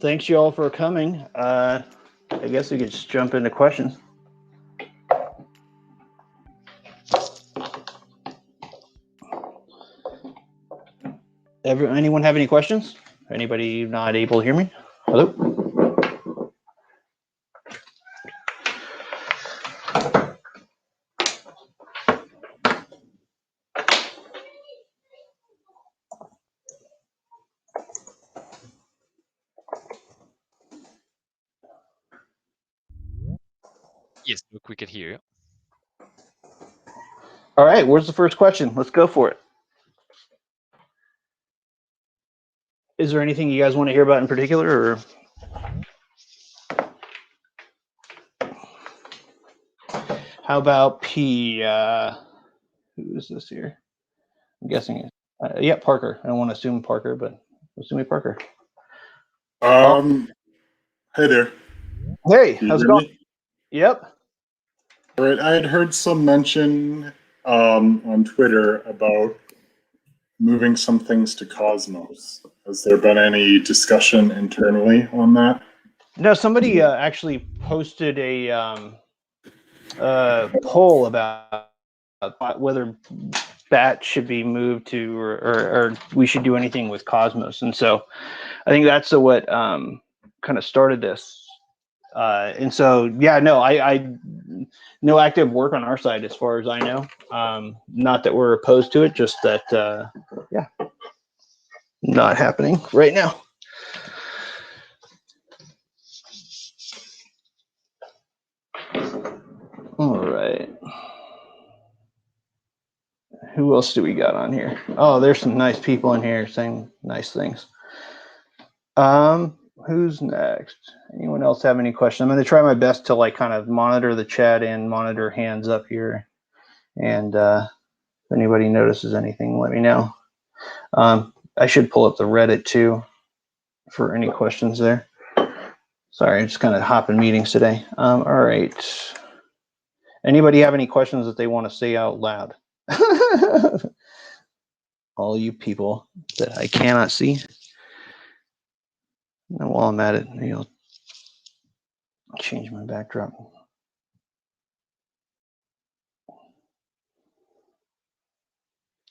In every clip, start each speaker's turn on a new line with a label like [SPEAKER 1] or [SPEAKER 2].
[SPEAKER 1] thanks you all for coming. I guess we could just jump into questions. Anyone have any questions? Anybody not able to hear me? Hello?
[SPEAKER 2] Yes, Luke, we could hear you.
[SPEAKER 1] All right, where's the first question? Let's go for it. Is there anything you guys want to hear about in particular, or? How about P? Who is this here? I'm guessing yeah, Parker. I don't want to assume Parker, but assuming Parker.
[SPEAKER 3] Hey there.
[SPEAKER 1] Hey, how's it going? Yep.
[SPEAKER 3] All right, I had heard some mention on Twitter about moving some things to Cosmos. Has there been any discussion internally on that?
[SPEAKER 1] No, somebody actually posted a poll about whether BAT should be moved to, or we should do anything with Cosmos, and so I think that's what kind of started this. And so, yeah, no, I no active work on our side as far as I know. Not that we're opposed to it, just that, yeah, not happening right now. All right. Who else do we got on here? Oh, there's some nice people in here saying nice things. Who's next? Anyone else have any questions? I'm going to try my best to like kind of monitor the chat and monitor hands up here. And if anybody notices anything, let me know. I should pull up the Reddit too for any questions there. Sorry, I'm just kind of hopping meetings today. All right. Anybody have any questions that they want to say out loud? All you people that I cannot see. And while I'm at it, maybe I'll change my backdrop.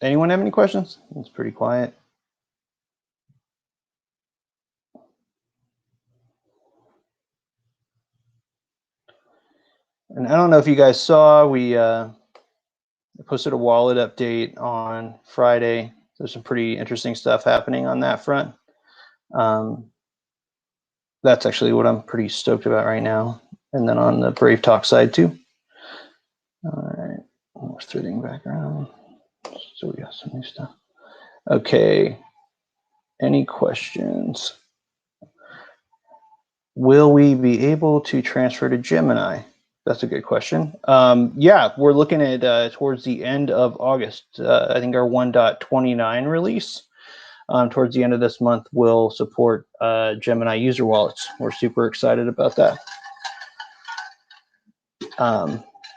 [SPEAKER 1] Anyone have any questions? It's pretty quiet. And I don't know if you guys saw, we posted a wallet update on Friday. There's some pretty interesting stuff happening on that front. That's actually what I'm pretty stoked about right now. And then on the Brave Talk side too. All right, we're threading back around. So we got some new stuff. Okay, any questions? Will we be able to transfer to Gemini? That's a good question. Yeah, we're looking at towards the end of August. I think our 1.29 release towards the end of this month will support Gemini user wallets. We're super excited about that.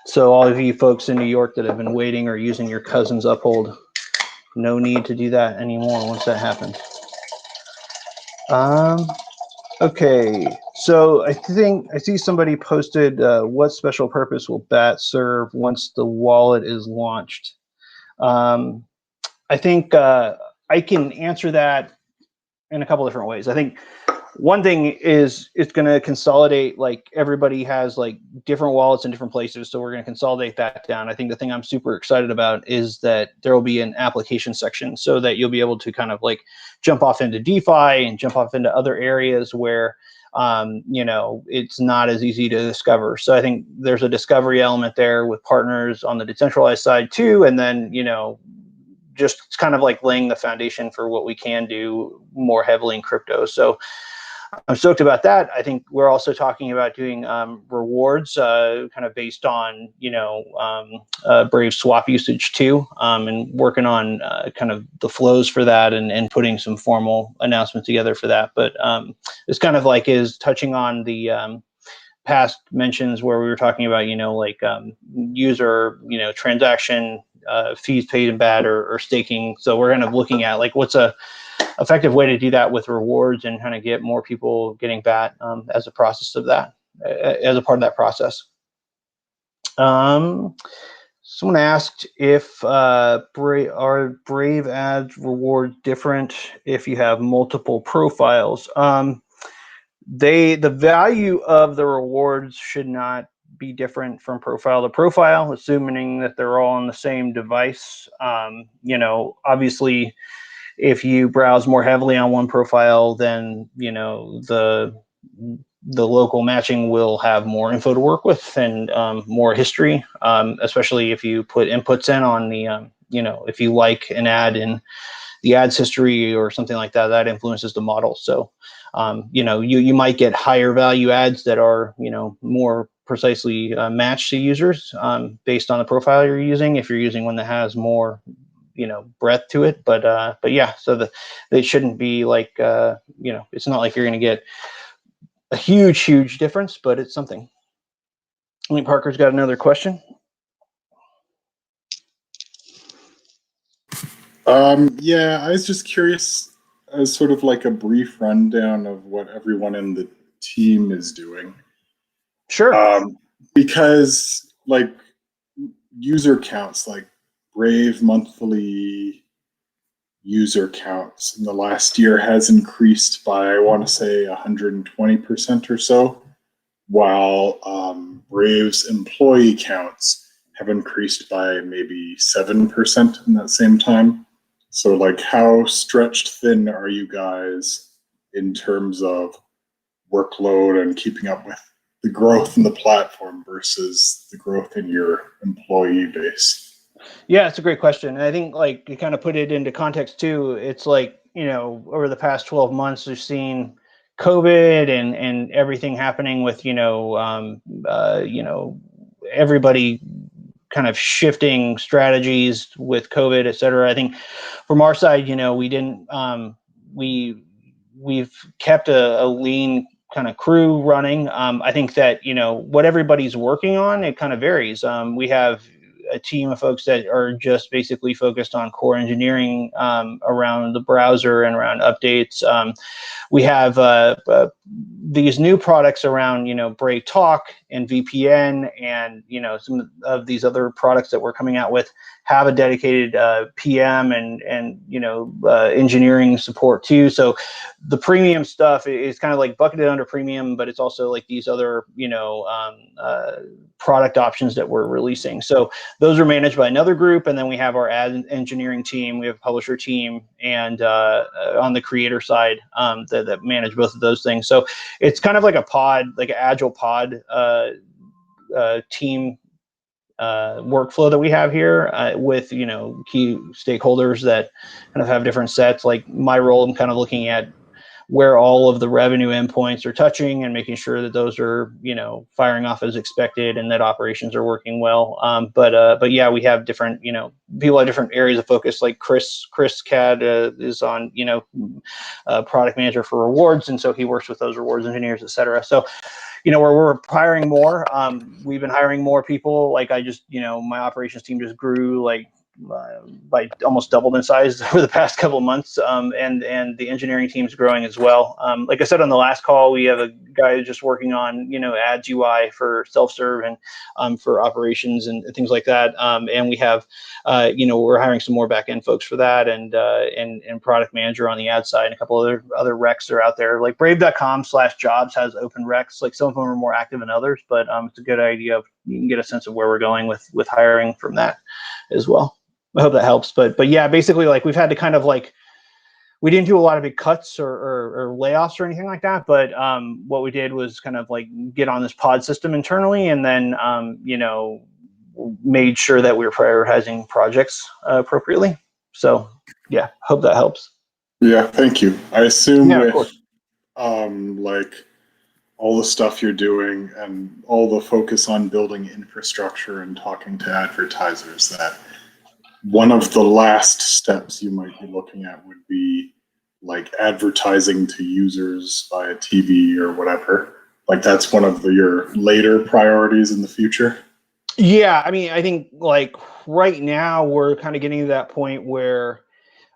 [SPEAKER 1] So all of you folks in New York that have been waiting or using your cousin's Uphold, no need to do that anymore once that happens. Okay, so I see somebody posted what special purpose will BAT serve once the wallet is launched? I think I can answer that in a couple different ways. I think one thing is it's going to consolidate, like everybody has like different wallets in different places. So we're going to consolidate that down. I think the thing I'm super excited about is that there will be an application section so that you'll be able to kind of like jump off into DeFi and jump off into other areas where, you know, it's not as easy to discover. So I think there's a discovery element there with partners on the decentralized side too. And then, you know, just kind of like laying the foundation for what we can do more heavily in crypto. So I'm stoked about that. I think we're also talking about doing rewards kind of based on, you know, Brave swap usage too, and working on kind of the flows for that and putting some formal announcements together for that. But it's kind of like is touching on the past mentions where we were talking about, you know, like user, you know, transaction fees paid in BAT or staking. So we're kind of looking at like what's a effective way to do that with rewards and kind of get more people getting BAT as a process of that, as a part of that process. Someone asked if are Brave ads rewards different if you have multiple profiles. The value of the rewards should not be different from profile to profile, assuming that they're all on the same device. You know, obviously, if you browse more heavily on one profile, then you know the local matching will have more info to work with and more history, especially if you put inputs in on the, you know, if you like an ad in the ads history or something like that, that influences the model. So, you know, you might get higher value ads that are, you know, more precisely matched to users based on the profile you're using. If you're using one that has more, you know, breadth to it, but yeah, so they shouldn't be like, you know, it's not like you're going to get a huge difference, but it's something. I think Parker's got another question.
[SPEAKER 3] Yeah, I was just curious, as sort of like a brief rundown of what everyone in the team is doing.
[SPEAKER 1] Sure.
[SPEAKER 3] Because like user counts, like Brave monthly user counts in the last year has increased by, I want to say, 120% or so, while Brave's employee counts have increased by maybe 7% in that same time. So like, how stretched thin are you guys in terms of workload and keeping up with the growth in the platform versus the growth in your employee base?
[SPEAKER 1] Yeah, it's a great question. And I think like you kind of put it into context too. It's like, you know, over the past 12 months, we've seen COVID and everything happening with, you know, everybody kind of shifting strategies with COVID, et cetera. I think from our side, you know, we didn't, we've kept a lean kind of crew running. I think that, you know, what everybody's working on, it kind of varies. We have a team of folks that are just basically focused on core engineering around the browser and around updates. We have these new products around, you know, Brave Talk and VPN, and you know, some of these other products that we're coming out with have a dedicated PM and you know, engineering support too. So the premium stuff is kind of like bucketed under premium, but it's also like these other, you know, product options that we're releasing. So those are managed by another group, and then we have our ad engineering team, we have a publisher team, and on the creator side that manage both of those things. So it's kind of like a pod, like an agile pod team workflow that we have here with, you know, key stakeholders that kind of have different sets. Like my role, I'm kind of looking at where all of the revenue endpoints are touching and making sure that those are, you know, firing off as expected and that operations are working well. But yeah, we have different, you know, people have different areas of focus. Like Chris Cad is on, you know, product manager for rewards, and so he works with those rewards engineers, et cetera. So, you know, we're hiring more. We've been hiring more people. Like I just, you know, my operations team just grew like by almost doubled in size over the past couple of months, and the engineering team's growing as well. Like I said on the last call, we have a guy just working on, you know, ads UI for SelfServe and for operations and things like that. And we have, you know, we're hiring some more back-end folks for that, and product manager on the ad side, and a couple other recs are out there. Like brave.com/jobs has open recs. Like some of them are more active than others, but it's a good idea of, you can get a sense of where we're going with hiring from that as well. I hope that helps. But yeah, basically, like we've had to kind of like, we didn't do a lot of big cuts or layoffs or anything like that. But what we did was kind of like get on this pod system internally, and then you know, made sure that we were prioritizing projects appropriately. So yeah, hope that helps.
[SPEAKER 3] Yeah, thank you. I assume
[SPEAKER 1] Yeah, of
[SPEAKER 3] with
[SPEAKER 1] course.
[SPEAKER 3] like all the stuff you're doing and all the focus on building infrastructure and talking to advertisers, that one of the last steps you might be looking at would be like advertising to users via TV or whatever. Like that's one of your later priorities in the future.
[SPEAKER 1] Yeah, I mean, I think like right now we're kind of getting to that point where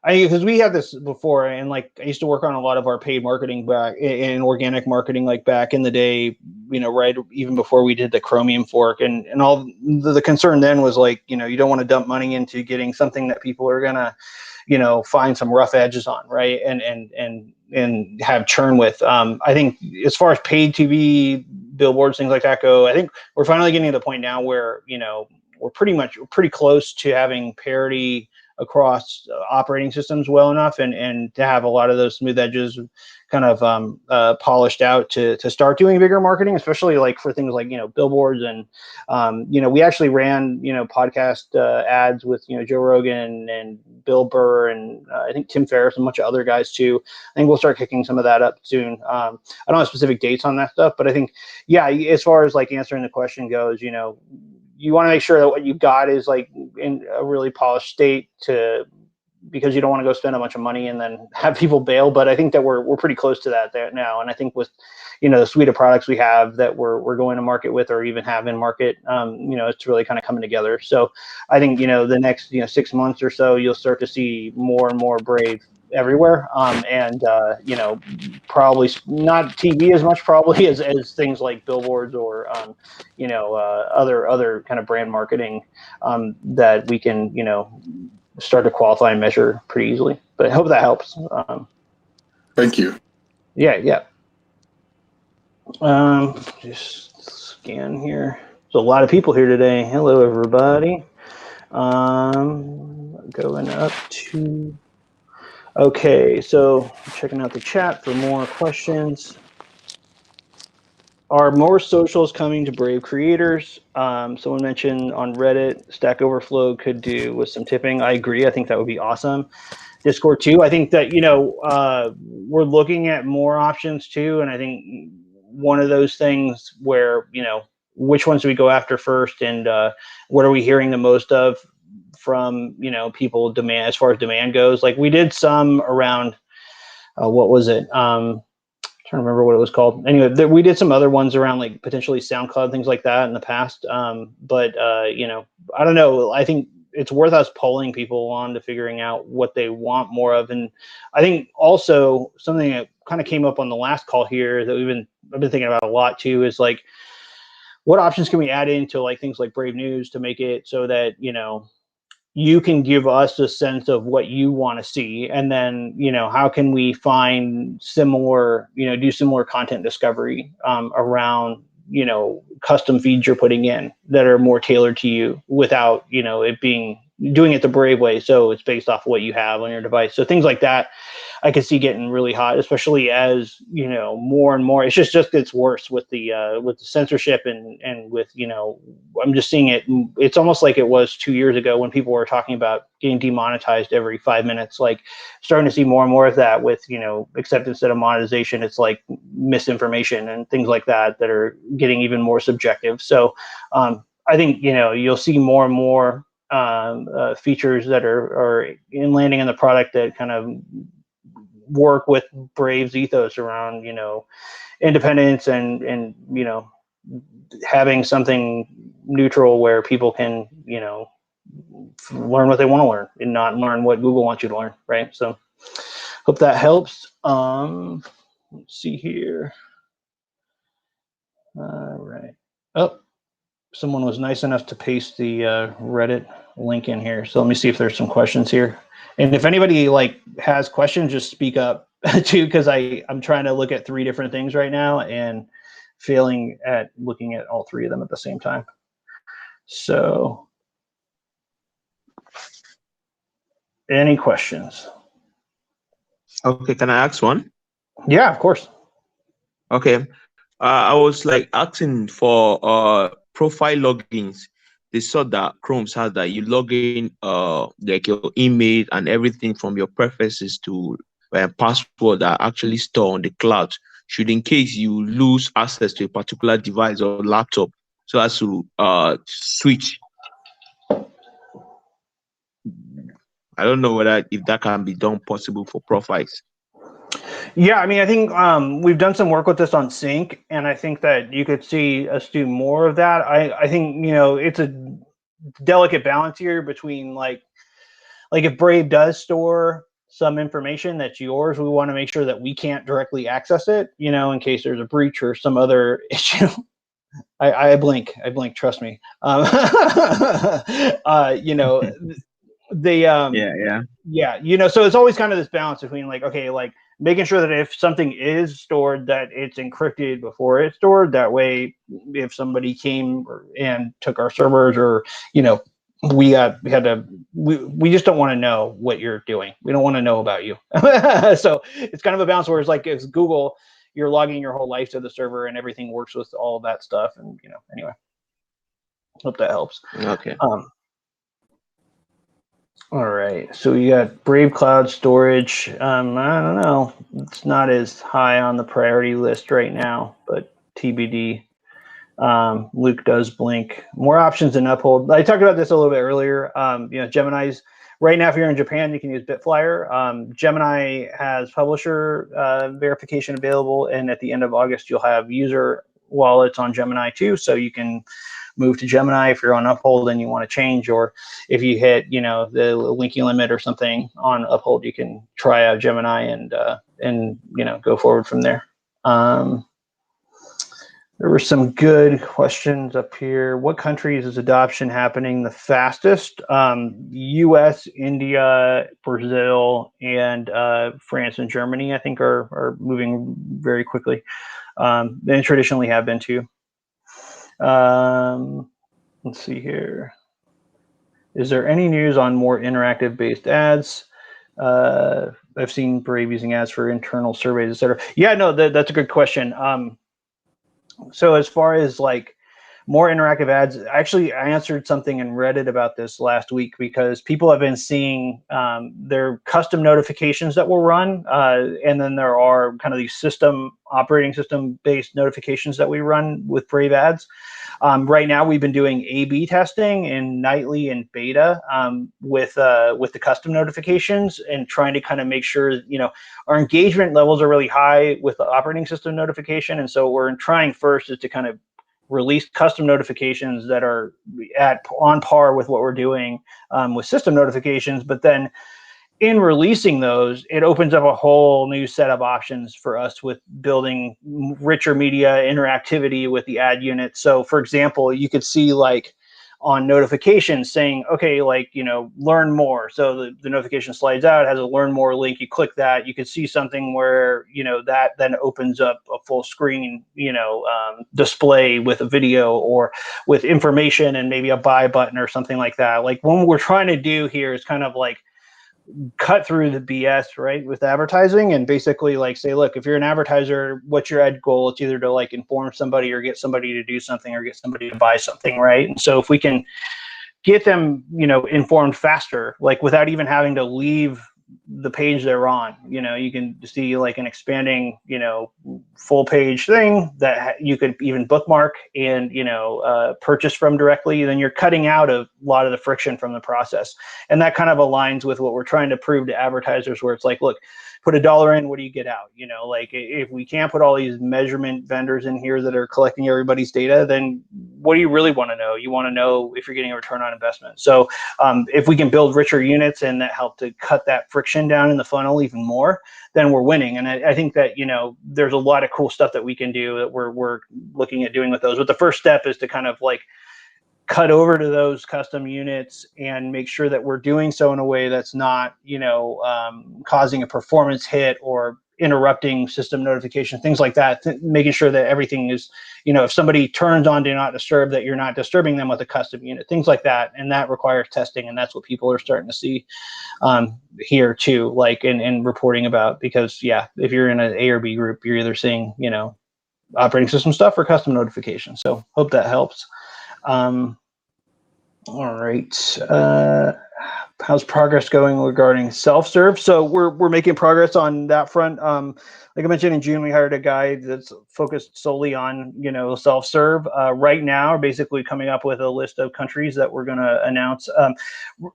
[SPEAKER 1] because we had this before, and like I used to work on a lot of our paid marketing back in organic marketing, like back in the day, right even before we did the Chromium fork, and all the concern then was like, you don't want to dump money into getting something that people are gonna, find some rough edges on, right, and have churn with. I think as far as paid TV, billboards, things like that go, I think we're finally getting to the point now where we're pretty close to having parity across operating systems well enough, and to have a lot of those smooth edges kind of polished out to start doing bigger marketing, especially like for things like billboards, and we actually ran podcast ads with Joe Rogan and Bill Burr, and I think Tim Ferriss and a bunch of other guys too. I think we'll start kicking some of that up soon. I don't have specific dates on that stuff, but I think as far as like answering the question goes, you want to make sure that what you've got is like in a really polished state, because you don't want to go spend a bunch of money and then have people bail. But I think that we're pretty close to that there now. And I think with, the suite of products we have that we're going to market with, or even have in market, it's really kind of coming together. So I think, the next, 6 months or so, you'll start to see more and more Brave everywhere. And probably not TV as much probably as things like billboards or, other kind of brand marketing, that we can, start to qualify and measure pretty easily. But I hope that helps.
[SPEAKER 3] Thank you.
[SPEAKER 1] Yeah. Just scan here. There's a lot of people here today. Hello, everybody. Going up to. Okay, so checking out the chat for more questions. Are more socials coming to Brave creators? Someone mentioned on Reddit, Stack Overflow could do with some tipping. I agree. I think that would be awesome. Discord too. I think that we're looking at more options too, and I think one of those things where which ones do we go after first, and what are we hearing the most of from people demand as far as demand goes. Like we did some around what was it? Trying to remember what it was called. Anyway, we did some other ones around like potentially SoundCloud, things like that in the past. But I don't know. I think it's worth us polling people on to figuring out what they want more of. And I think also something that kind of came up on the last call here that I've been thinking about a lot too is like, what options can we add into like things like Brave News to make it so that, you can give us a sense of what you want to see, and then how can we find similar do similar content discovery around custom feeds you're putting in that are more tailored to you without it being doing it the Brave way, so it's based off of what you have on your device. So things like that I could see getting really hot, especially as more and more. It's just gets worse with the censorship and with I'm just seeing it. It's almost like it was 2 years ago when people were talking about getting demonetized every 5 minutes. Like starting to see more and more of that with except instead of monetization, it's like misinformation and things like that are getting even more subjective. So I think you'll see more and more features that are in landing in the product that kind of work with Brave's ethos around independence and having something neutral where people can learn what they want to learn and not learn what Google wants you to learn, right? So hope that helps. Let's see here. All right. Oh, someone was nice enough to paste the Reddit link in here. So let me see if there's some questions here. And if anybody like has questions, just speak up too, because I'm trying to look at 3 different things right now and failing at looking at all 3 of them at the same time. So any questions?
[SPEAKER 4] Okay, can I ask one?
[SPEAKER 1] Yeah, of course.
[SPEAKER 4] Okay. I was like asking for profile logins. They saw that Chrome has that you log in like your email and everything from your preferences to password are actually stored on the cloud. Should in case you lose access to a particular device or laptop, so as to switch. I don't know if that can be done possible for profiles.
[SPEAKER 1] Yeah, I mean, I think we've done some work with this on Sync, and I think that you could see us do more of that. I think, you know, it's a delicate balance here between like if Brave does store some information that's yours, we want to make sure that we can't directly access it, you know, in case there's a breach or some other issue. I blink, trust me. You know, they yeah, you know, so it's always kind of this balance between like, okay, like making sure that if something is stored, that it's encrypted before it's stored. That way, if somebody came and took our servers, or, you know, we just don't want to know what you're doing. We don't want to know about you. So it's kind of a balance where it's like, it's Google, you're logging your whole life to the server and everything works with all of that stuff. And, you know, anyway, hope that helps.
[SPEAKER 4] Okay.
[SPEAKER 1] All right, so we got Brave Cloud Storage. I don't know, it's not as high on the priority list right now, but TBD. Luke does blink. More options in Uphold. I talked about this a little bit earlier. You know, Gemini's right now, if you're in Japan, you can use Bitflyer. Gemini has publisher verification available, and at the end of August, you'll have user wallets on Gemini too, so you can move to Gemini if you're on Uphold and you want to change, or if you hit, you know, the linking limit or something on Uphold, you can try out Gemini and you know, go forward from there. There were some good questions up here. What countries is adoption happening the fastest? US, India, Brazil, and France and Germany, I think, are moving very quickly. They traditionally have been too. Let's see here. Is there any news on more interactive based ads? I've seen Brave using ads for internal surveys, etc. Yeah, no, that's a good question. So as far as like more interactive ads, actually, I answered something in Reddit about this last week, because people have been seeing their custom notifications that will run, and then there are kind of these operating system based notifications that we run with Brave ads. Right now, we've been doing A/B testing in nightly and beta with the custom notifications, and trying to kind of make sure, you know, our engagement levels are really high with the operating system notification. And so what we're trying first is to kind of release custom notifications that are on par with what we're doing with system notifications. But then in releasing those, it opens up a whole new set of options for us with building richer media interactivity with the ad unit. So for example, you could see like on notifications saying, okay, like, you know, learn more. So the notification slides out, has a learn more link. You click that, you could see something where, you know, that then opens up a full screen, you know, display with a video or with information and maybe a buy button or something like that. Like, what we're trying to do here is kind of like cut through the BS, right, with advertising, and basically like say, look, if you're an advertiser, what's your ad goal? It's either to like inform somebody or get somebody to do something or get somebody to buy something, right? And so if we can get them, you know, informed faster, like without even having to leave the page they're on, you know, you can see like an expanding, you know, full page thing that you could even bookmark and, you know, purchase from directly. Then you're cutting out a lot of the friction from the process. And that kind of aligns with what we're trying to prove to advertisers, where it's like, look, put $1 in, what do you get out? You know, like if we can't put all these measurement vendors in here that are collecting everybody's data, then what do you really want to know? You want to know if you're getting a return on investment. So if we can build richer units and that help to cut that friction down in the funnel even more, then we're winning. And I think that, you know, there's a lot of cool stuff that we can do that we're looking at doing with those. But the first step is to kind of like cut over to those custom units and make sure that we're doing so in a way that's not, you know, causing a performance hit or interrupting system notification, things like that, making sure that everything is, you know, if somebody turns on do not disturb, that you're not disturbing them with a custom unit, things like that. And that requires testing. And that's what people are starting to see here too, like in reporting about, because yeah, if you're in an A or B group, you're either seeing, you know, operating system stuff or custom notifications. So hope that helps. All right. How's progress going regarding SelfServe? So we're making progress on that front. Like I mentioned, in June, we hired a guy that's focused solely on, you know, SelfServe. Right now, we're basically coming up with a list of countries that we're going to announce.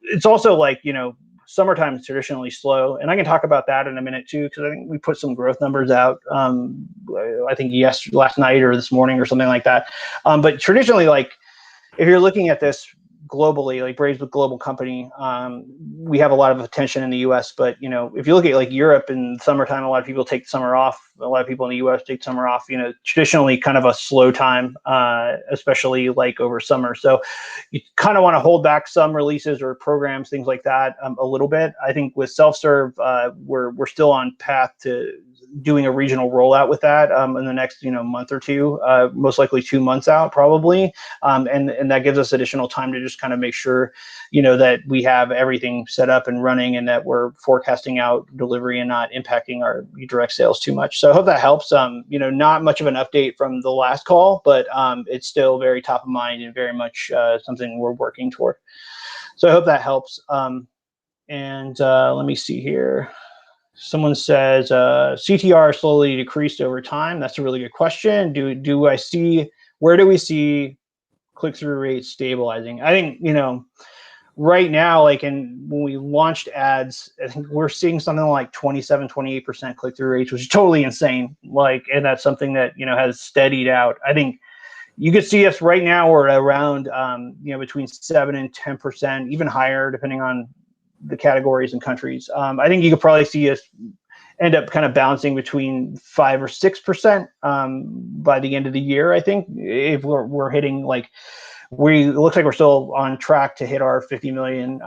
[SPEAKER 1] It's also like, you know, summertime is traditionally slow, and I can talk about that in a minute too, because I think we put some growth numbers out. I think last night or this morning or something like that. But traditionally, like if you're looking at this globally, like Brave's a global company, we have a lot of attention in the U.S. But if you look at like Europe in summertime, a lot of people take summer off. A lot of people in the U.S. take summer off. Traditionally kind of a slow time, especially like over summer. So you kind of want to hold back some releases or programs, things like that, a little bit. I think with SelfServe, we're still on path to doing a regional rollout with that in the next month or two, most likely 2 months out probably, and that gives us additional time to just kind of make sure that we have everything set up and running, and that we're forecasting out delivery and not impacting our direct sales too much. So I hope that helps. Not much of an update from the last call, but it's still very top of mind and very much something we're working toward. So I hope that helps. And let me see here. Someone says CTR slowly decreased over time. That's a really good question. Where do we see click-through rates stabilizing? I think right now, like when we launched ads, I think we're seeing something like 27-28% click-through rates, which is totally insane. Like, and that's something that has steadied out. I think you could see us right now, we're around between 7 and 10%, even higher depending on the categories and countries. I think you could probably see us end up kind of bouncing between 5 or 6% by the end of the year. I think if we're hitting it looks like we're still on track to hit our 50 million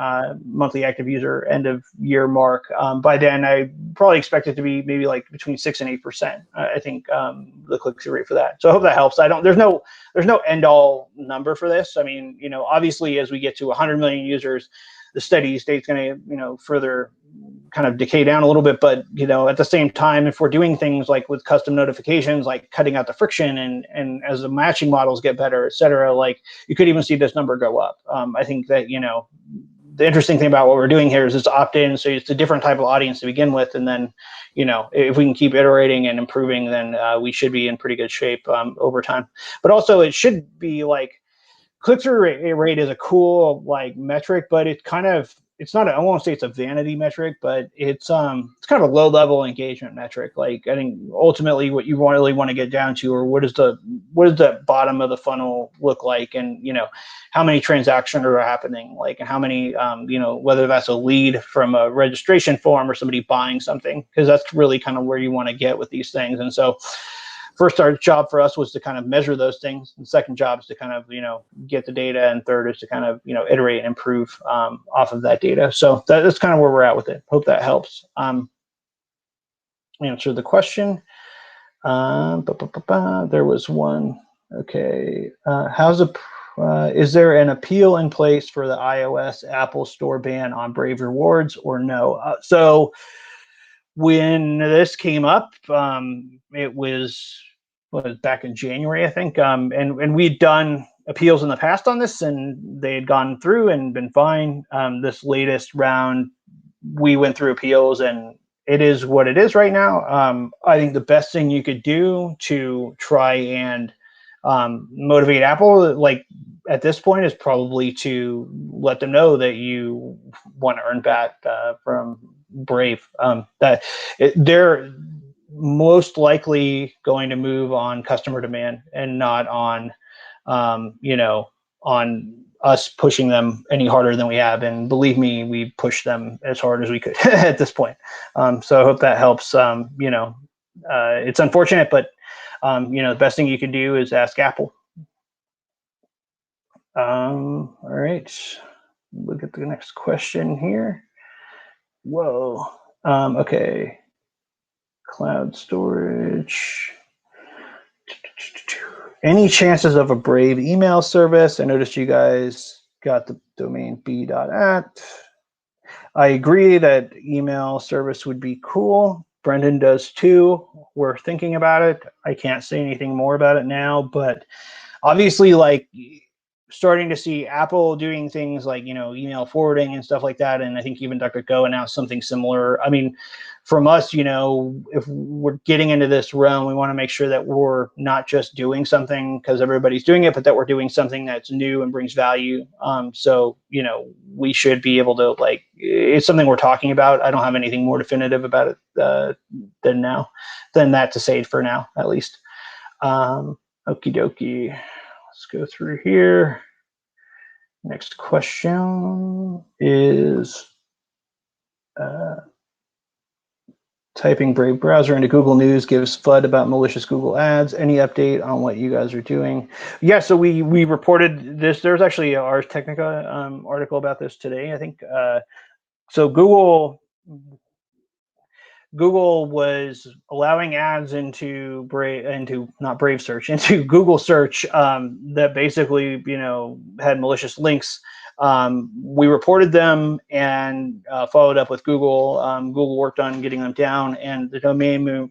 [SPEAKER 1] monthly active user end of year mark. By then, I probably expect it to be maybe like between 6 and 8%. I think the click-through rate for that. So I hope that helps. There's no end all number for this. I mean, obviously as we get to 100 million users, the steady state's going to, further kind of decay down a little bit. But, at the same time, if we're doing things like with custom notifications, like cutting out the friction and as the matching models get better, et cetera, like you could even see this number go up. I think that, the interesting thing about what we're doing here is it's opt-in. So it's a different type of audience to begin with. And then, if we can keep iterating and improving, then we should be in pretty good shape over time. But also it should be like, click-through rate is a cool metric, but it's not I won't say it's a vanity metric, but it's kind of a low-level engagement metric. Like I think ultimately what you really want to get down to, or what does the bottom of the funnel look like, and how many transactions are happening, and how many whether that's a lead from a registration form or somebody buying something, because that's really kind of where you want to get with these things. And so first, our job for us was to kind of measure those things. And second job is to kind of, get the data. And third is to kind of, iterate and improve off of that data. So that's kind of where we're at with it. Hope that helps. Answer the question. There was one. Okay. Is there an appeal in place for the iOS Apple Store ban on Brave Rewards or no? So when this came up, it was back in January, I think, and we'd done appeals in the past on this, and they had gone through and been fine. This latest round, we went through appeals, and it is what it is right now. I think the best thing you could do to try and motivate Apple, like at this point, is probably to let them know that you want to earn back from Brave. That they're most likely going to move on customer demand and not on, on us pushing them any harder than we have. And believe me, we pushed them as hard as we could at this point. So I hope that helps. It's unfortunate, but the best thing you can do is ask Apple. All right, look at the next question here. Whoa. Okay. Cloud storage. Any chances of a Brave email service? I noticed you guys got the domain b.at. I agree that email service would be cool. Brendan does too. We're thinking about it. I can't say anything more about it now, but obviously, like, starting to see Apple doing things like, email forwarding and stuff like that. And I think even DuckDuckGo announced something similar. I mean, from us, if we're getting into this realm, we want to make sure that we're not just doing something because everybody's doing it, but that we're doing something that's new and brings value. So, we should be able to, like, it's something we're talking about. I don't have anything more definitive about it than that to say for now, at least. Okie dokie. Let's go through here. Next question is typing Brave browser into Google News gives FUD about malicious Google ads. Any update on what you guys are doing? Yeah, so we reported this. There's actually a Ars Technica article about this today, I think. So Google was allowing ads into Google search that basically, had malicious links. We reported them and followed up with Google. Google worked on getting them down, and the domain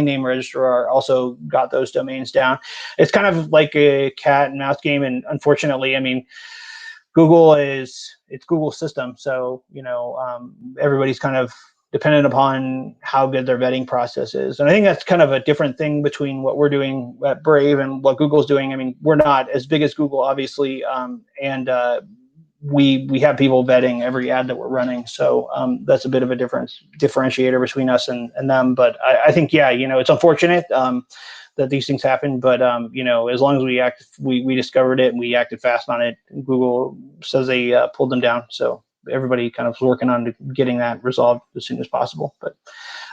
[SPEAKER 1] name registrar also got those domains down. It's kind of like a cat and mouse game, and unfortunately, I mean, it's Google's system, so everybody's kind of dependent upon how good their vetting process is. And I think that's kind of a different thing between what we're doing at Brave and what Google's doing. I mean, we're not as big as Google, obviously, and we have people vetting every ad that we're running. So that's a bit of a differentiator between us and them. But I think, yeah, it's unfortunate that these things happen. But, as long as we discovered it and we acted fast on it, Google says they pulled them down. So everybody kind of working on getting that resolved as soon as possible. But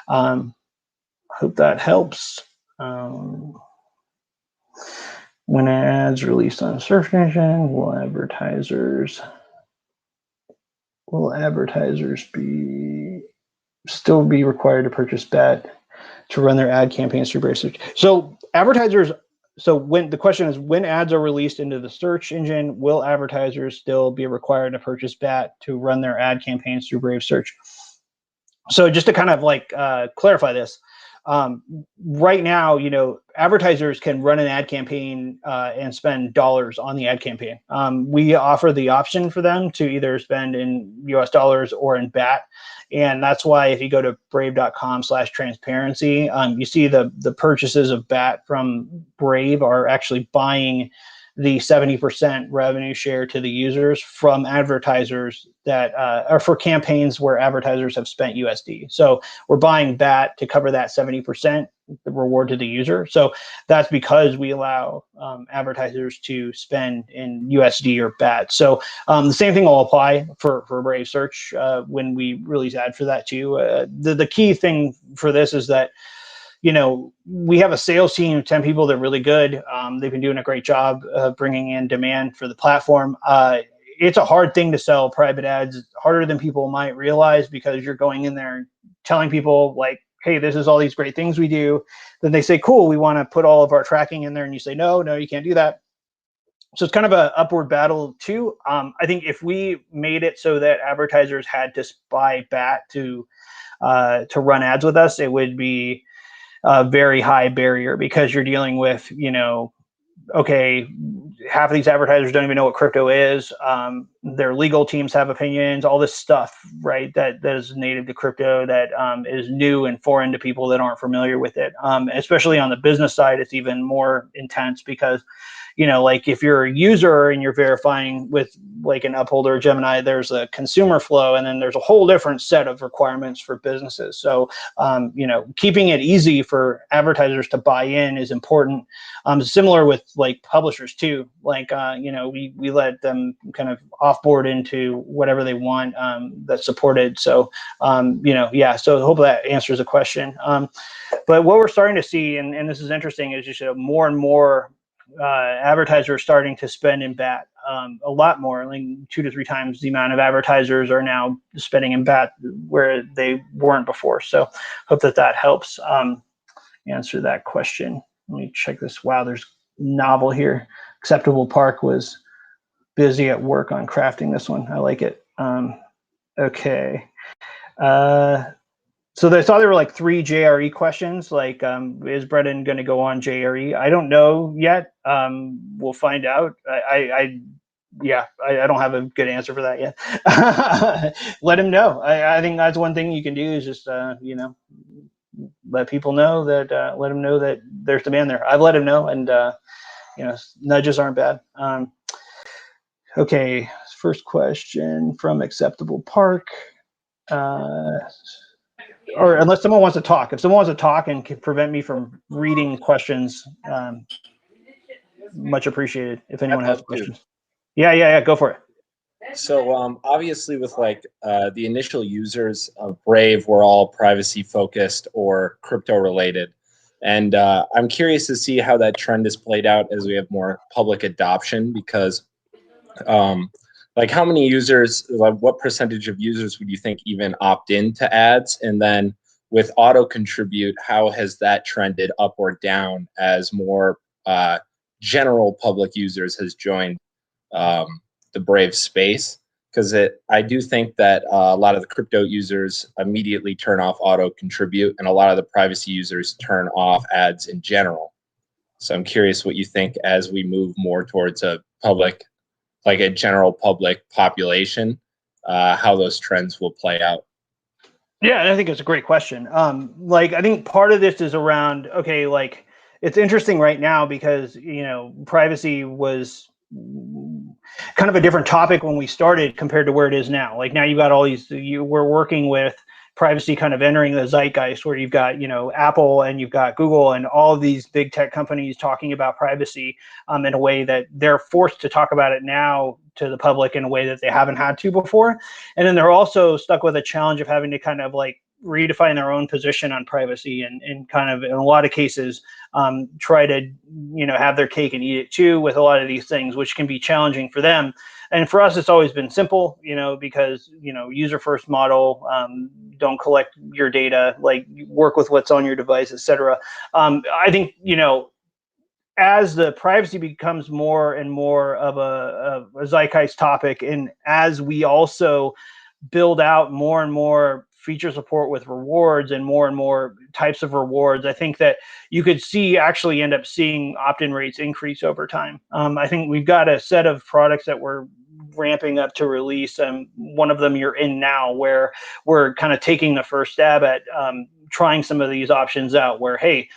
[SPEAKER 1] I hope that helps. When ads released on search engine, will advertisers still be required to purchase BAT to run their ad campaigns through Brave Search? So when the question is, when ads are released into the search engine, will advertisers still be required to purchase BAT to run their ad campaigns through Brave Search? So just to kind of like clarify this, right now, advertisers can run an ad campaign and spend dollars on the ad campaign. We offer the option for them to either spend in US dollars or in BAT. And that's why if you go to brave.com/transparency, you see the purchases of BAT from Brave are actually buying the 70% revenue share to the users from advertisers that are for campaigns where advertisers have spent USD. So we're buying BAT to cover that 70%, the reward to the user. So that's because we allow advertisers to spend in USD or BAT. So the same thing will apply for Brave Search when we release ad for that too. The key thing for this is that we have a sales team of 10 people that are really good. They've been doing a great job bringing in demand for the platform. It's a hard thing to sell private ads. It's harder than people might realize because you're going in there and telling people like, hey, this is all these great things we do. Then they say, cool, we want to put all of our tracking in there. And you say, no, you can't do that. So it's kind of an upward battle too. I think if we made it so that advertisers had to buy BAT to run ads with us, it would be a very high barrier because you're dealing with, okay, half of these advertisers don't even know what crypto is. Their legal teams have opinions, all this stuff, right? That is native to crypto, that is new and foreign to people that aren't familiar with it. Especially on the business side, it's even more intense because, like if you're a user and you're verifying with like an Upholder or Gemini, there's a consumer flow, and then there's a whole different set of requirements for businesses. So, keeping it easy for advertisers to buy in is important. Similar with like publishers too. Like, we let them kind of offboard into whatever they want that's supported. So, yeah. So hopefully that answers the question. But what we're starting to see, and this is interesting, is just more and more advertisers starting to spend in BAT a lot more, like 2 to 3 times the amount of advertisers are now spending in BAT where they weren't before. So hope that helps answer that question. Let me check this. Wow, there's novel here. Acceptable Park was busy at work on crafting this one. I like it. Okay. So I saw there were like 3 JRE questions. Like, is Brendan going to go on JRE? I don't know yet. We'll find out. I don't have a good answer for that yet. Let him know. I think that's one thing you can do is just, let people know that, let him know that there's demand there. I've let him know, and, nudges aren't bad. Okay, first question from Acceptable Park. Or unless someone wants to talk. If someone wants to talk and can prevent me from reading questions, much appreciated. If anyone has questions. Yeah, go for it.
[SPEAKER 5] So obviously with like the initial users of Brave were all privacy focused or crypto related. And I'm curious to see how that trend is played out as we have more public adoption, because like how many users, like what percentage of users would you think even opt in to ads? And then with auto contribute, how has that trended up or down as more general public users has joined the Brave space? Because I do think that a lot of the crypto users immediately turn off auto contribute, and a lot of the privacy users turn off ads in general. So I'm curious what you think as we move more towards a public, like a general public population, how those trends will play out.
[SPEAKER 1] Yeah, I think it's a great question. Like, I think part of this is around, okay, like, it's interesting right now because, privacy was kind of a different topic when we started compared to where it is now. Like, now you've got all these, we're working with privacy kind of entering the zeitgeist, where you've got, Apple and you've got Google and all of these big tech companies talking about privacy in a way that they're forced to talk about it now to the public in a way that they haven't had to before. And then they're also stuck with a challenge of having to kind of like redefine their own position on privacy and kind of in a lot of cases try to have their cake and eat it too with a lot of these things, which can be challenging for them. And for us, it's always been simple, because user first model, don't collect your data, like work with what's on your device, etc. I think as the privacy becomes more and more of a zeitgeist topic, and as we also build out more and more feature support with rewards and more types of rewards, I think that you could actually end up seeing opt-in rates increase over time. I think we've got a set of products that we're ramping up to release, and one of them you're in now, where we're kind of taking the first stab at trying some of these options out, where, hey,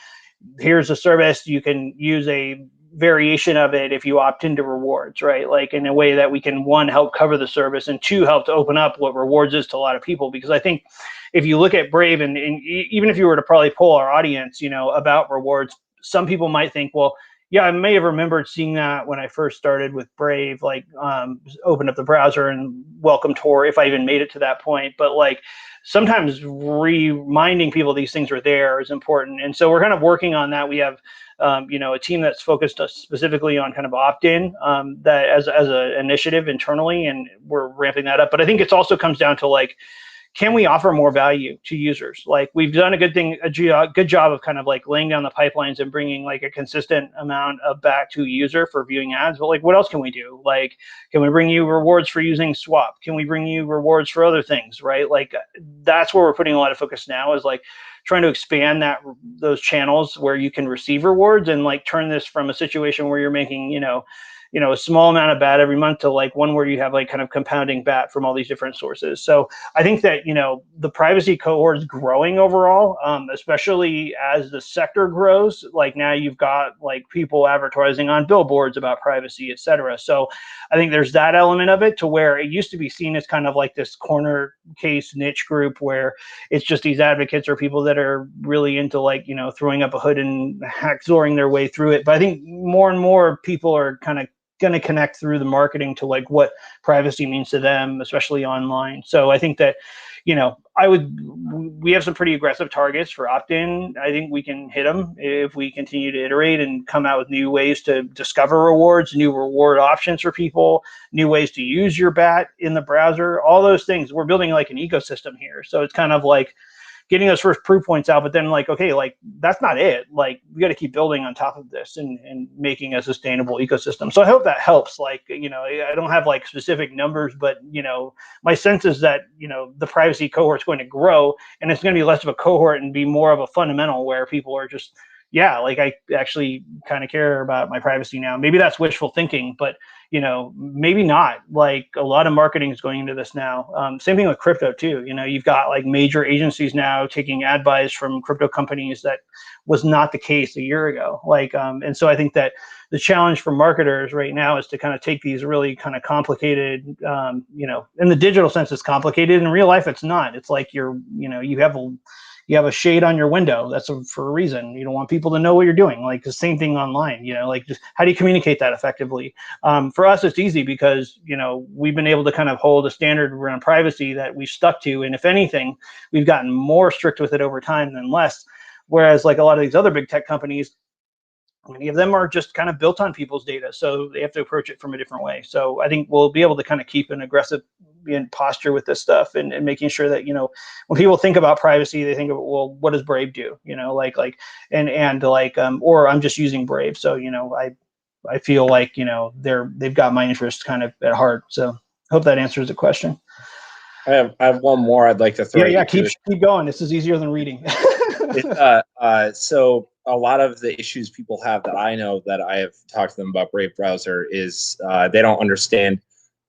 [SPEAKER 1] here's a service, you can use a variation of it if you opt into rewards, right? Like in a way that we can, 1, help cover the service, and 2, help to open up what rewards is to a lot of people. Because I think if you look at Brave, and even if you were to probably poll our audience, about rewards, some people might think, well, yeah, I may have remembered seeing that when I first started with Brave, like open up the browser and welcome Tor, if I even made it to that point. But like sometimes reminding people these things are there is important. And so we're kind of working on that. We have a team that's focused specifically on kind of opt-in that as an initiative internally, and we're ramping that up. But I think it also comes down to like, can we offer more value to users? Like we've done a good job of kind of like laying down the pipelines and bringing like a consistent amount of back to a user for viewing ads. But like, what else can we do? Like, can we bring you rewards for using Swap? Can we bring you rewards for other things, right? Like that's where we're putting a lot of focus now, is like trying to expand those channels where you can receive rewards, and like turn this from a situation where you're making, a small amount of BAT every month to like one where you have like kind of compounding BAT from all these different sources. So I think that, the privacy cohort is growing overall, especially as the sector grows. Like now you've got like people advertising on billboards about privacy, et cetera. So I think there's that element of it, to where it used to be seen as kind of like this corner case niche group where it's just these advocates or people that are really into like, throwing up a hood and hackzawing their way through it. But I think more and more people are kind of going to connect through the marketing to like what privacy means to them, especially online. So I think that, we have some pretty aggressive targets for opt-in. I think we can hit them if we continue to iterate and come out with new ways to discover rewards, new reward options for people, new ways to use your BAT in the browser, all those things. We're building like an ecosystem here. So it's kind of like, getting those first proof points out, but then like, okay, like that's not it. Like we got to keep building on top of this and making a sustainable ecosystem. So I hope that helps. Like, you know, I don't have like specific numbers, but you know, my sense is that, you know, the privacy cohort is going to grow, and it's going to be less of a cohort and be more of a fundamental where people are just, yeah, like I actually kind of care about my privacy now. Maybe that's wishful thinking, but you know, maybe not. Like a lot of marketing is going into this now. Same thing with crypto too. You know, you've got like major agencies now taking ad buys from crypto companies that was not the case a year ago. Like, and so I think that the challenge for marketers right now is to kind of take these really kind of complicated, you know, in the digital sense, it's complicated. In real life, it's not. It's like you're, you know, you have a shade on your window. That's for a reason. You don't want people to know what you're doing. Like the same thing online, you know, like just how do you communicate that effectively? For us, it's easy because, you know, we've been able to kind of hold a standard around privacy that we've stuck to. And if anything, we've gotten more strict with it over time than less. Whereas like a lot of these other big tech companies, many of them are just kind of built on people's data. So they have to approach it from a different way. So I think we'll be able to kind of keep an aggressive posture with this stuff and making sure that, you know, when people think about privacy, they think of, well, what does Brave do? You know, and or I'm just using Brave. So, you know, I feel like, you know, they've got my interest kind of at heart. So hope that answers the question.
[SPEAKER 5] I have one more I'd like to throw.
[SPEAKER 1] Yeah, keep going. This is easier than reading.
[SPEAKER 5] So a lot of the issues people have that I know that I have talked to them about Brave browser is they don't understand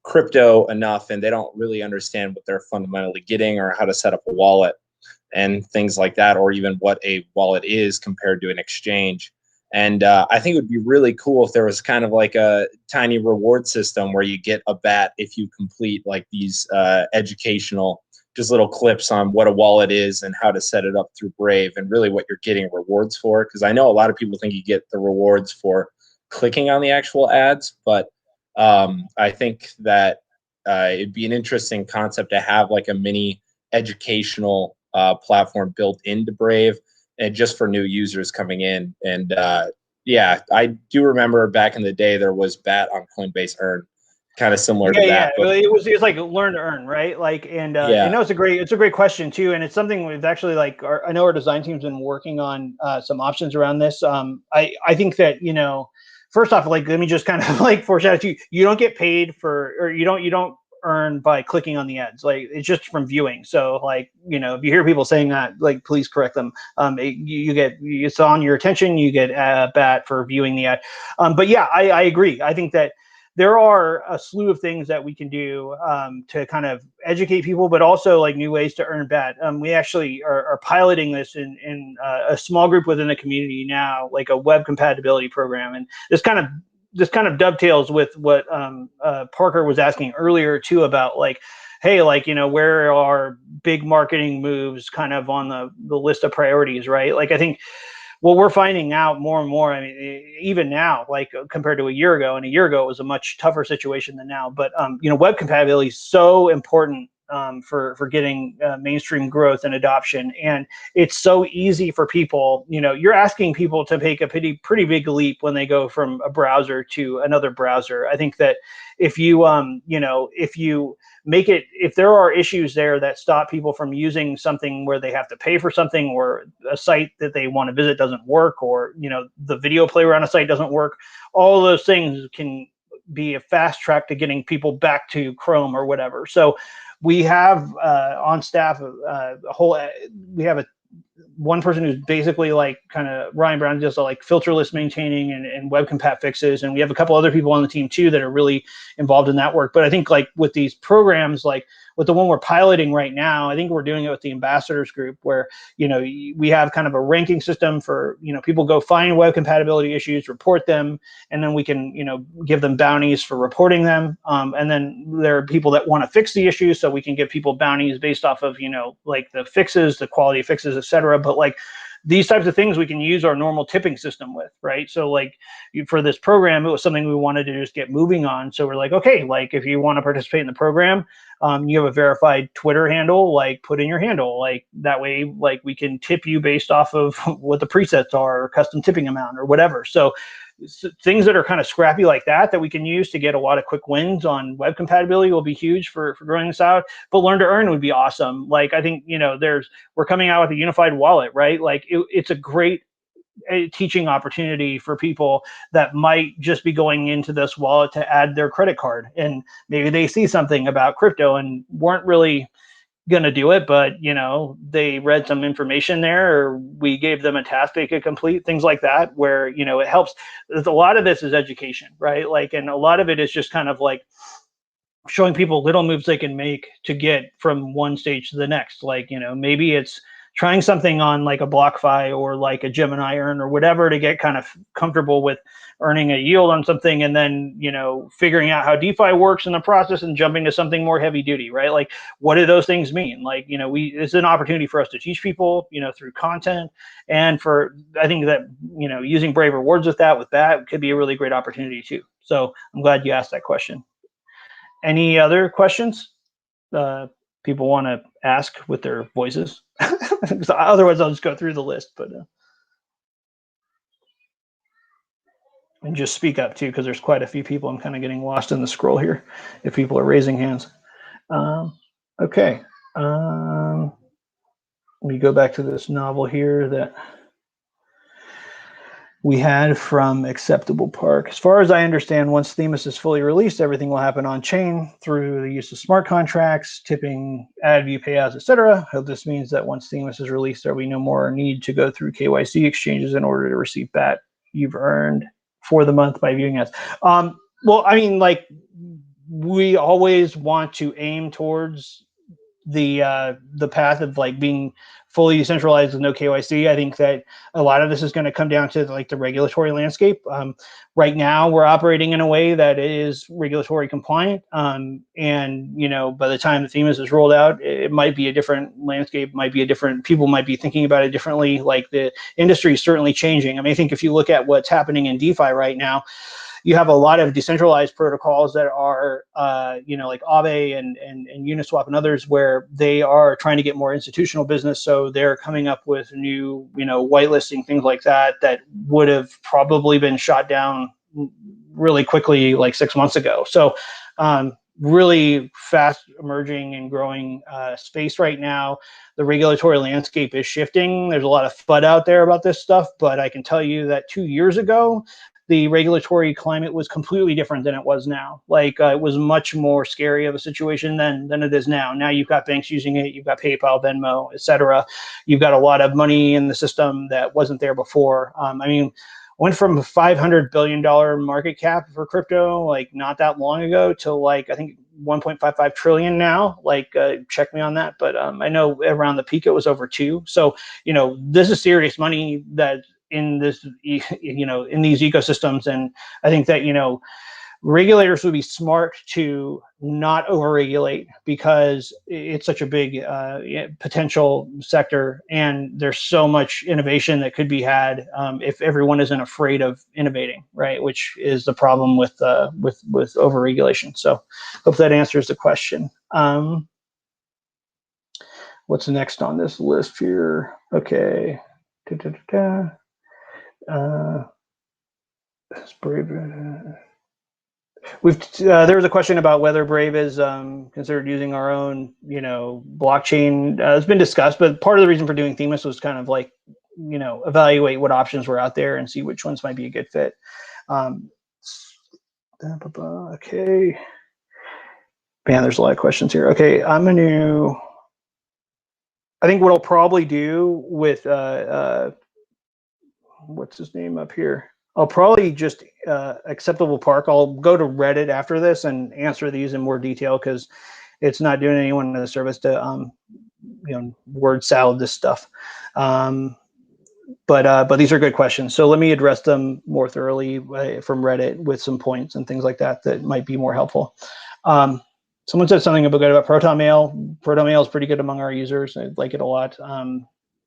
[SPEAKER 5] crypto enough, and they don't really understand what they're fundamentally getting or how to set up a wallet and things like that, or even what a wallet is compared to an exchange. And I think it would be really cool if there was kind of like a tiny reward system where you get a bat if you complete like these educational, just little clips on what a wallet is and how to set it up through Brave and really what you're getting rewards for. Because I know a lot of people think you get the rewards for clicking on the actual ads, but I think that it'd be an interesting concept to have like a mini educational platform built into Brave, and just for new users coming in. And yeah, I do remember back in the day there was BAT on Coinbase Earn, kind of similar to that.
[SPEAKER 1] Yeah,
[SPEAKER 5] but
[SPEAKER 1] it was like learn to earn, right? Like, and I know it's a great question too, and it's something we've actually like. I know our design team's been working on some options around this. I think that, you know, first off, like let me just kind of like foreshadow to you, you don't get paid for, or you don't earn by clicking on the ads. Like it's just from viewing. So like, you know, if you hear people saying that, like please correct them. You get, it's on your attention, you get a BAT for viewing the ad. But yeah, I agree. I think that there are a slew of things that we can do to kind of educate people, but also like new ways to earn BAT. We actually are piloting this in a small group within the community now, like a web compatibility program. And this kind of dovetails with what Parker was asking earlier too about like, hey, like, you know, where are big marketing moves kind of on the list of priorities, right? Like I think what we're finding out more and more, I mean, even now, like compared to a year ago, and a year ago it was a much tougher situation than now, but you know, web compatibility is so important for getting mainstream growth and adoption. And it's so easy for people, you know, you're asking people to make a pretty big leap when they go from a browser to another browser. I think that if you, you know, if you make it, if there are issues there that stop people from using something where they have to pay for something, or a site that they want to visit doesn't work, or, you know, the video player on a site doesn't work, all of those things can be a fast track to getting people back to Chrome or whatever. So we have on staff we have one person who's basically like kind of Ryan Brown does like filter list maintaining and web compat fixes, and we have a couple other people on the team too that are really involved in that work. But I think like with these programs, like with the one we're piloting right now, I think we're doing it with the ambassadors group, where, you know, we have kind of a ranking system for, you know, people go find web compatibility issues, report them, and then we can, you know, give them bounties for reporting them. And then there are people that want to fix the issues, so we can give people bounties based off of, you know, like the fixes, the quality of fixes, etc. But like these types of things we can use our normal tipping system with, right? So like for this program, it was something we wanted to just get moving on. So we're like, okay, like if you want to participate in the program, you have a verified Twitter handle, like put in your handle, like that way, like we can tip you based off of what the presets are, or custom tipping amount or whatever. So things that are kind of scrappy like that we can use to get a lot of quick wins on web compatibility will be huge for growing this out. But learn to earn would be awesome. Like, I think, we're coming out with a unified wallet, right? Like it's a great teaching opportunity for people that might just be going into this wallet to add their credit card, and maybe they see something about crypto and weren't really going to do it, but they read some information there, or we gave them a task they could complete, things like that, where it helps. A lot of this is education, right? Like, and a lot of it is just kind of like showing people little moves they can make to get from one stage to the next. Like, maybe it's trying something on like a BlockFi or like a Gemini Earn or whatever to get kind of comfortable with earning a yield on something, and then figuring out how DeFi works in the process and jumping to something more heavy duty, right? Like, what do those things mean? Like, it's an opportunity for us to teach people, through content, and I think that using Brave rewards with that could be a really great opportunity too. So I'm glad you asked that question. Any other questions people want to ask with their voices? Otherwise, I'll just go through the list. But and just speak up too, because there's quite a few people. I'm kind of getting lost in the scroll here if people are raising hands. Okay. Let me go back to this novel here that we had from Acceptable Park. As far as I understand, once Themis is fully released, everything will happen on chain through the use of smart contracts, tipping, ad view payouts, etc. This means that once Themis is released, there will be no more need to go through KYC exchanges in order to receive BAT you've earned for the month by viewing ads. Well, I mean, like, we always want to aim towards the path of like being fully decentralized with no KYC. I think that a lot of this is going to come down to like the regulatory landscape. Right now, we're operating in a way that is regulatory compliant, and by the time the Themis is rolled out, it might be a different landscape. People might be thinking about it differently. Like, the industry is certainly changing. I mean, I think if you look at what's happening in DeFi right now, you have a lot of decentralized protocols that are, like Aave and Uniswap and others, where they are trying to get more institutional business. So they're coming up with new, whitelisting, things like that would have probably been shot down really quickly, like 6 months ago. So really fast emerging and growing space right now. The regulatory landscape is shifting. There's a lot of FUD out there about this stuff, but I can tell you that 2 years ago, the regulatory climate was completely different than it was now. Like, it was much more scary of a situation than it is now. Now you've got banks using it, you've got PayPal, Venmo, etc. You've got a lot of money in the system that wasn't there before. I mean, went from a $500 billion market cap for crypto, like, not that long ago, to like, I think 1.55 trillion now. Like, check me on that, but I know around the peak it was over 2. So, this is serious money that in this, in these ecosystems. And I think that, regulators would be smart to not overregulate, because it's such a big potential sector, and there's so much innovation that could be had if everyone isn't afraid of innovating, right? Which is the problem with overregulation. So hope that answers the question. What's next on this list here? Okay. Brave. There was a question about whether Brave is considered using our own, blockchain. It's been discussed, but part of the reason for doing Themis was kind of like, evaluate what options were out there and see which ones might be a good fit. Okay. Man, there's a lot of questions here. Okay, I think what I'll probably do with what's his name up here? I'll probably just Acceptable Park. I'll go to Reddit after this and answer these in more detail, because it's not doing anyone a service to word salad this stuff. But these are good questions. So let me address them more thoroughly from Reddit with some points and things like that might be more helpful. Someone said something about Proton Mail. Proton Mail is pretty good among our users. I like it a lot.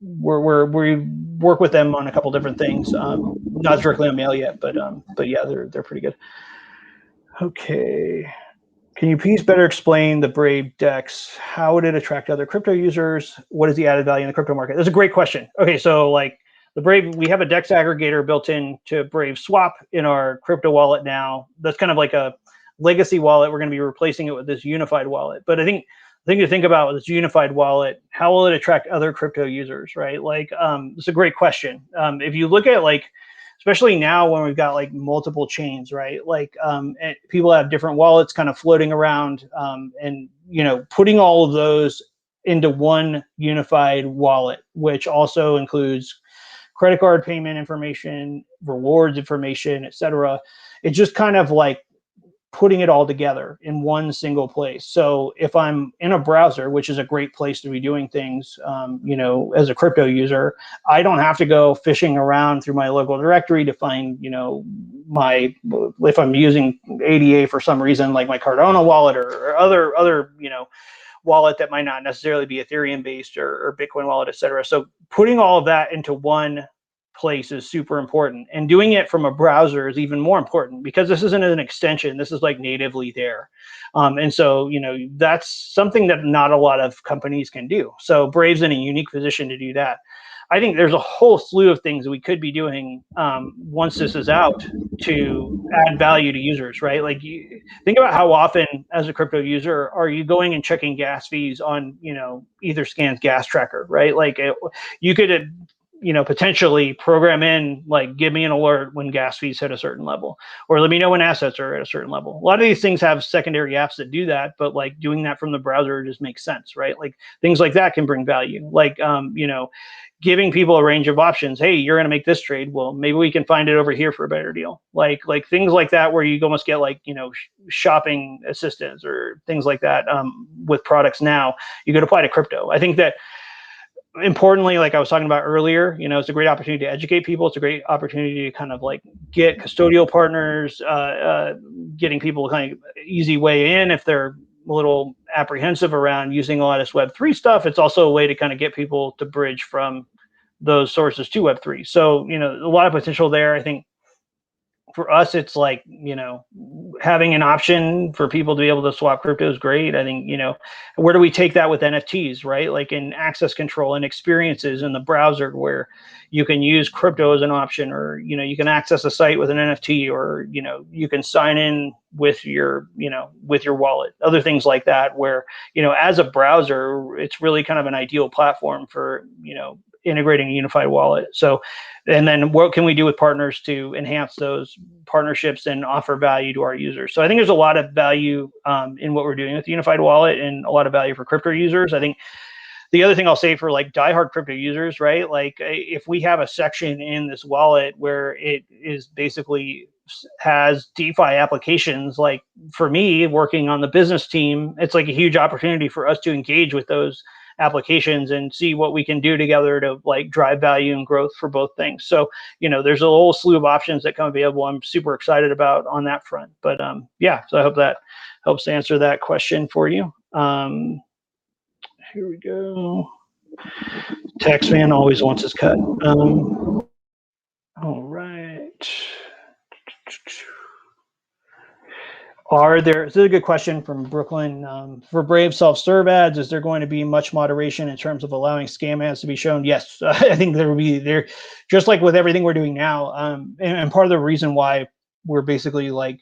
[SPEAKER 1] We work with them on a couple different things. Not directly on mail yet, but yeah, they're pretty good. Okay. Can you please better explain the Brave DEX? How would it attract other crypto users? What is the added value in the crypto market? That's a great question. Okay, so like, the Brave, we have a DEX aggregator built in to Brave Swap in our crypto wallet now. That's kind of like a legacy wallet. We're going to be replacing it with this unified wallet. But I think to think about with this unified wallet, how will it attract other crypto users, right? Like, it's a great question. If you look at like, especially now when we've got like multiple chains, right? Like, and people have different wallets kind of floating around, and you know, putting all of those into one unified wallet, which also includes credit card payment information, rewards information, etc. It's just kind of like putting it all together in one single place. So if I'm in a browser, which is a great place to be doing things, you know, as a crypto user, I don't have to go fishing around through my local directory to find, you know, if I'm using ADA for some reason, like my Cardano wallet or other, you know, wallet that might not necessarily be Ethereum based or Bitcoin wallet, et cetera. So putting all of that into one place is super important, and doing it from a browser is even more important because this isn't an extension. This is like natively there. And so, you know, that's something that not a lot of companies can do. So Brave's in a unique position to do that. I think there's a whole slew of things that we could be doing once this is out to add value to users, right? Like, you think about how often as a crypto user are you going and checking gas fees on, you know, Etherscan's gas tracker, right? Like, you could, you know, potentially program in like, give me an alert when gas fees hit a certain level, or let me know when assets are at a certain level. A lot of these things have secondary apps that do that, but like doing that from the browser just makes sense, right? Like things like that can bring value. Like, you know, giving people a range of options. Hey, you're going to make this trade. Well, maybe we can find it over here for a better deal. Like things like that, where you almost get like, you know, shopping assistance or things like that with products now, you could apply to crypto. I think that importantly, like I was talking about earlier, you know, it's a great opportunity to educate people. It's a great opportunity to kind of like get custodial partners, getting people kind of easy way in if they're a little apprehensive around using a lot of this Web3 stuff. It's also a way to kind of get people to bridge from those sources to Web3. So, you know, a lot of potential there. I think for us, it's like, you know, having an option for people to be able to swap crypto is great. I think, you know, where do we take that with NFTs, right? Like in access control and experiences in the browser where you can use crypto as an option, or, you know, you can access a site with an NFT, or, you know, you can sign in with your, you know, with your wallet, other things like that, where, you know, as a browser, it's really kind of an ideal platform for, you know, integrating a unified wallet. So, and then what can we do with partners to enhance those partnerships and offer value to our users? So I think there's a lot of value in what we're doing with the unified wallet, and a lot of value for crypto users. I think the other thing I'll say for like diehard crypto users, right? Like if we have a section in this wallet where it is basically has DeFi applications, like for me working on the business team, it's like a huge opportunity for us to engage with those applications and see what we can do together to like drive value and growth for both things. So, you know, there's a whole slew of options that come available. I'm super excited about on that front. But yeah, so I hope that helps answer that question for you. Here we go. Taxman always wants his cut. All right. This is a good question from Brooklyn. For Brave self-serve ads, is there going to be much moderation in terms of allowing scam ads to be shown? Yes, I think there will be, there, just like with everything we're doing now. And part of the reason why we're basically like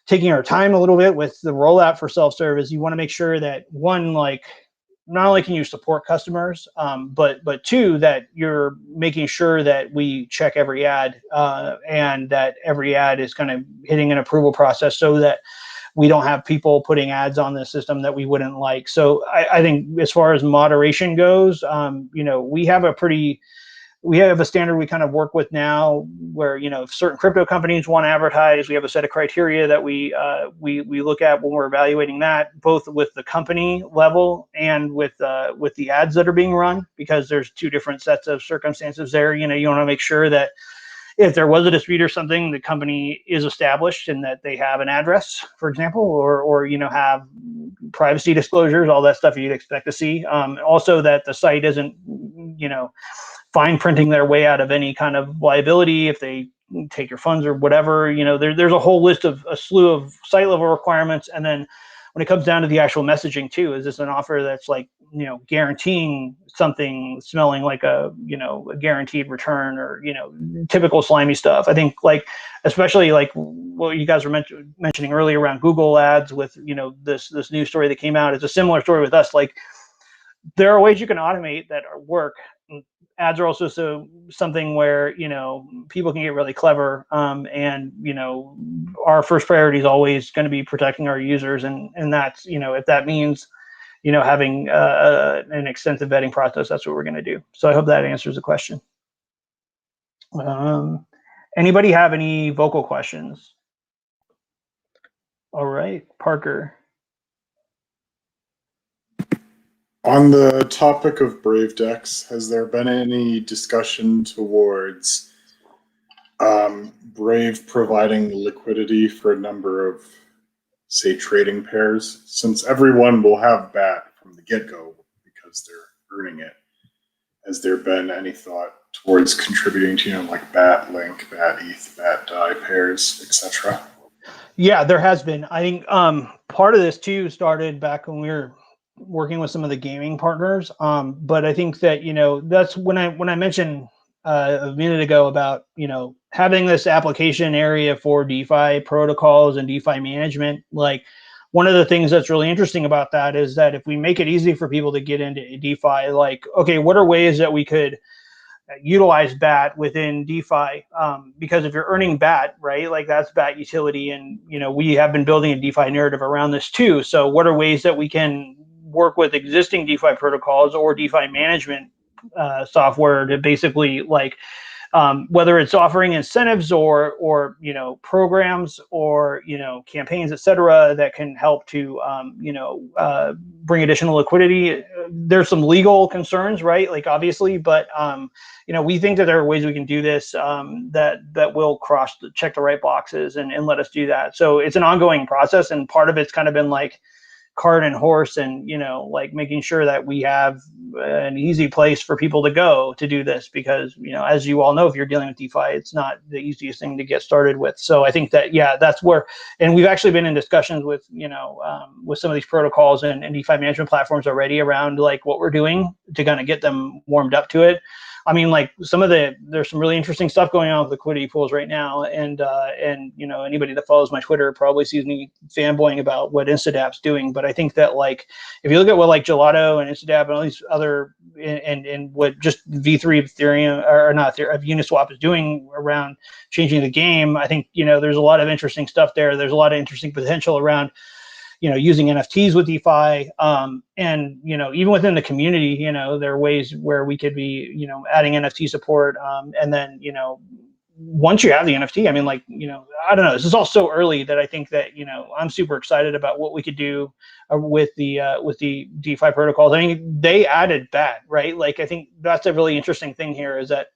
[SPEAKER 1] taking our time a little bit with the rollout for self-serve is you want to make sure that, one, like, not only can you support customers, but two, that you're making sure that we check every ad and that every ad is kind of hitting an approval process, so that we don't have people putting ads on the system that we wouldn't like. So I think as far as moderation goes, you know, we have a standard we kind of work with now, where, you know, if certain crypto companies want to advertise, we have a set of criteria that we look at when we're evaluating that, both with the company level and with the ads that are being run, because there's two different sets of circumstances there. You know, you want to make sure that if there was a dispute or something, the company is established and that they have an address, for example, or you know, have privacy disclosures, all that stuff you'd expect to see. Also, that the site isn't, you know, fine printing their way out of any kind of liability if they take your funds or whatever. You know, there's a whole list of a slew of site level requirements, and then when it comes down to the actual messaging too, is this an offer that's like, guaranteeing something smelling like a guaranteed return, or, typical slimy stuff. I think like, especially like what you guys were mentioning earlier around Google ads with, this new story that came out. It's a similar story with us. Like, there are ways you can automate that work. Ads are also something where, people can get really clever. And, our first priority is always going to be protecting our users. And that's, if that means, having an extensive vetting process, that's what we're going to do. So I hope that answers the question. Anybody have any vocal questions? All right, Parker.
[SPEAKER 3] On the topic of Brave decks, has there been any discussion towards Brave providing liquidity for a number of, say, trading pairs? Since everyone will have BAT from the get-go because they're earning it, has there been any thought towards contributing to, like BAT Link, BAT ETH, BAT DAI pairs, etc.?
[SPEAKER 1] Yeah, there has been. I think part of this too started back when we were working with some of the gaming partners. But I think that, that's when I mentioned a minute ago about, having this application area for DeFi protocols and DeFi management. Like, one of the things that's really interesting about that is that if we make it easy for people to get into DeFi, like, okay, what are ways that we could utilize BAT within DeFi? Because if you're earning BAT, right, like that's BAT utility. And, we have been building a DeFi narrative around this too. So what are ways that we can work with existing DeFi protocols or DeFi management software to basically, like, whether it's offering incentives or programs or campaigns, et cetera, that can help to bring additional liquidity. There's some legal concerns, right? Like, obviously, but we think that there are ways we can do this that will check the right boxes and let us do that. So it's an ongoing process, and part of it's kind of been like cart and horse, and like making sure that we have an easy place for people to go to do this, because as you all know, if you're dealing with DeFi, it's not the easiest thing to get started with. So I think that, yeah, that's where, and we've actually been in discussions with with some of these protocols and DeFi management platforms already around like what we're doing to kind of get them warmed up to it. I mean, like there's some really interesting stuff going on with liquidity pools right now, and anybody that follows my Twitter probably sees me fanboying about what Instadapp's doing. But I think that, like, if you look at what like Gelato and Instadapp and all these other and what just V3 Ethereum or not Uniswap is doing around changing the game, I think there's a lot of interesting stuff there. There's a lot of interesting potential around using NFTs with DeFi, and even within the community, there are ways where we could be adding NFT support, and then once you have the NFT, I mean, like, I don't know, this is all so early that I think that I'm super excited about what we could do with the DeFi protocols. I mean, they added BAT, right? Like, I think that's a really interesting thing here, is that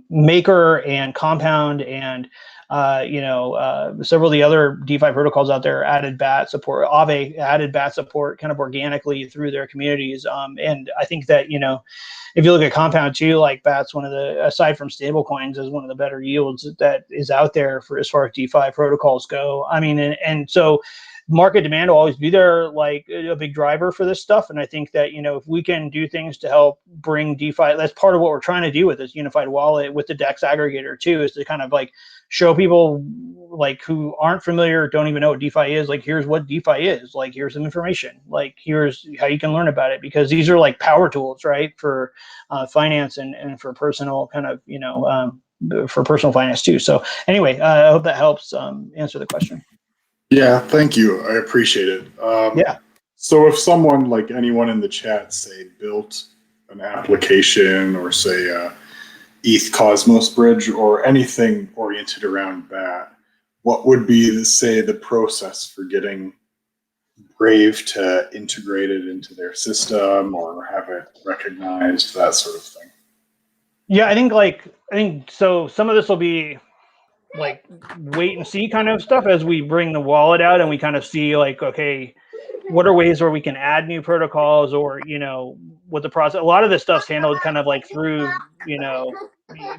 [SPEAKER 1] Maker and Compound and several of the other DeFi protocols out there added BAT support. Aave added BAT support kind of organically through their communities. And I think that, if you look at Compound too, like BAT's one of the, aside from stable coins, is one of the better yields that is out there for as far as DeFi protocols go. I mean, and so market demand will always be there, like a big driver for this stuff. And I think that, if we can do things to help bring DeFi, that's part of what we're trying to do with this unified wallet with the DEX aggregator too, is to kind of like show people like who aren't familiar, don't even know what DeFi is, like, here's what DeFi is, like, here's some information, like, here's how you can learn about it, because these are like power tools, right, for finance and for personal kind of, for personal finance too. So anyway, I hope that helps answer the question.
[SPEAKER 3] Yeah, thank you. I appreciate it.
[SPEAKER 1] Yeah.
[SPEAKER 3] So if someone, like anyone in the chat, say, built an application or say ETH Cosmos Bridge or anything oriented around BAT, what would be, say, the process for getting Brave to integrate it into their system or have it recognized, that sort of thing?
[SPEAKER 1] Yeah, I think so. Some of this will be like wait and see kind of stuff as we bring the wallet out and we kind of see, like, okay, what are ways where we can add new protocols, or what the process. A lot of this stuff's handled kind of like through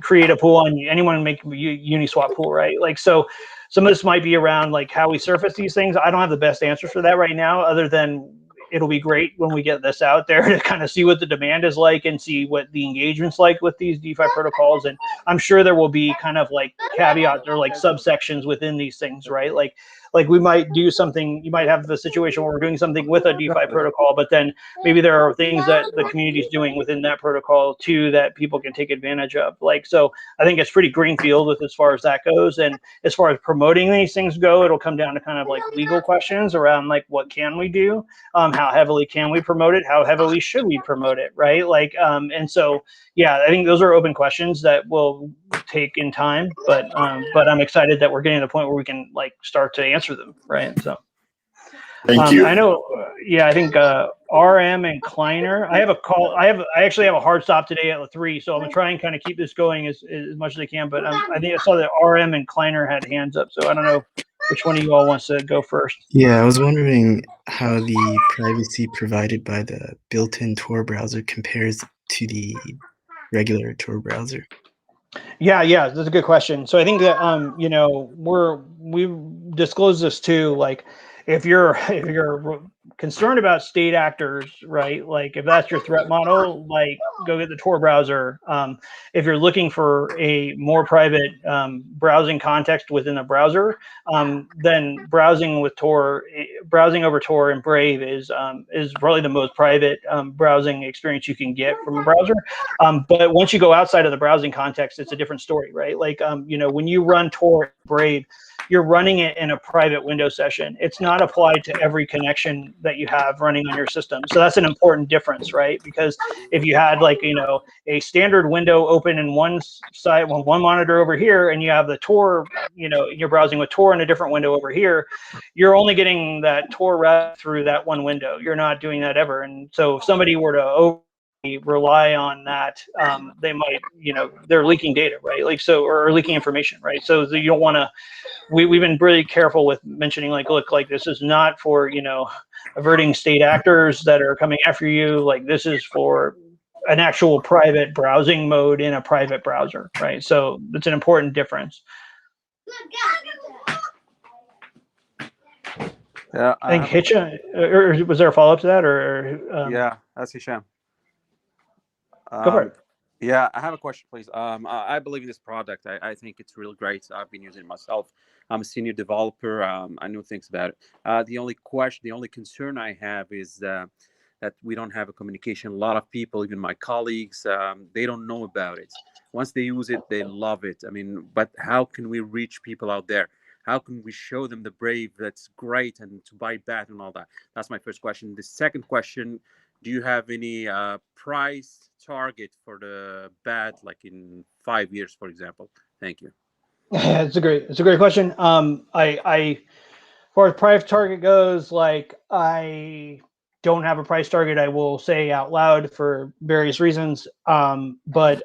[SPEAKER 6] create a pool on anyone make a Uniswap pool, right? Like, so some of this might be around like how we surface these things. I don't have the best answers for that right now, other than it'll be great when we get this out there to kind of see what the demand is like and see what the engagement's like with these DeFi protocols. And I'm sure there will be kind of like caveats or like subsections within these things, right? Like we might do something, you might have the situation where we're doing something with a DeFi protocol, but then maybe there are things that the community is doing within that protocol too that people can take advantage of. Like, so I think it's pretty greenfield with as far as that goes. And as far as promoting these things go, it'll come down to kind of like legal questions around like, what can we do? How heavily can we promote it? How heavily should we promote it, right? Like, and so, yeah, I think those are open questions that will take in time, but I'm excited that we're getting to the point where we can like start to answer them, right? So
[SPEAKER 3] Thank you.
[SPEAKER 6] I know, I think RM and Kleiner, I have a call, I actually have a hard stop today at 3, so I'm gonna try and kind of keep this going as much as I can, but I think I saw that RM and Kleiner had hands up, so I don't know which one of you all wants to go first.
[SPEAKER 7] Yeah, I was wondering how the privacy provided by the built-in Tor browser compares to the regular Tor browser.
[SPEAKER 6] Yeah, that's a good question. So I think that you know, we disclose this too. Like, if you're concerned about state actors, right? Like, if that's your threat model, like, go get the Tor browser. If you're looking for a more private browsing context within a browser, then browsing over Tor and Brave is probably the most private browsing experience you can get from a browser. But once you go outside of the browsing context, it's a different story, right? Like, you know, when you run Tor and Brave, you're running it in a private window session. It's not applied to every connection that you have running on your system. So that's an important difference, right? Because if you had, like, you know, a standard window open in one side, one monitor over here, and you have the Tor, you know, you're browsing with Tor in a different window over here, you're only getting that Tor route through that one window. You're not doing that ever. And so if somebody were to rely on that, they might, you know, they're leaking data, right? Like, so, or leaking information, right? So you don't want to, we've been really careful with mentioning, like, look, like, this is not for, you know, averting state actors that are coming after you. Like, this is for an actual private browsing mode in a private browser, right? So it's an important difference.
[SPEAKER 8] Yeah,
[SPEAKER 6] I think Hitcha, or was there a follow-up to that, or
[SPEAKER 8] yeah, that's Hisham.
[SPEAKER 6] Go for it.
[SPEAKER 8] Yeah, I have a question, please. I believe in this product. I think it's really great. I've been using it myself. I'm a senior developer. I know things about it. The only concern I have is that we don't have a communication. A lot of people, even my colleagues, they don't know about it. Once they use it, they love it. I mean, but how can we reach people out there? How can we show them the Brave that's great and to buy that and all that? That's my first question. The second question, do you have any price target for the BAT, like in 5 years, for example? Thank you.
[SPEAKER 6] Yeah, it's a great question. I far as price target goes, like, I don't have a price target. I will say out loud for various reasons. But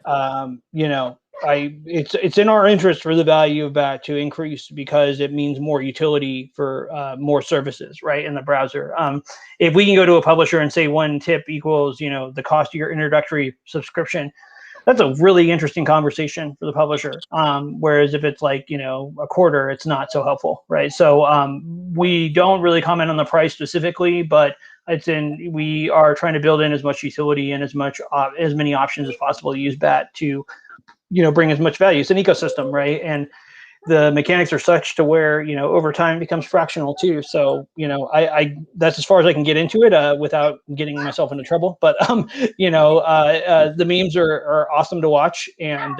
[SPEAKER 6] you know, it's in our interest for the value of BAT to increase, because it means more utility for more services, right, in the browser. If we can go to a publisher and say 1 tip equals, you know, the cost of your introductory subscription, that's a really interesting conversation for the publisher. Whereas if it's like, you know, a quarter, it's not so helpful, right? So we don't really comment on the price specifically, but we are trying to build in as much utility and as many options as possible to use BAT to, you know, bring as much value. It's an ecosystem, right? And the mechanics are such to where, you know, over time it becomes fractional too. So, you know, I that's as far as I can get into it without getting myself into trouble. But you know, the memes are awesome to watch, and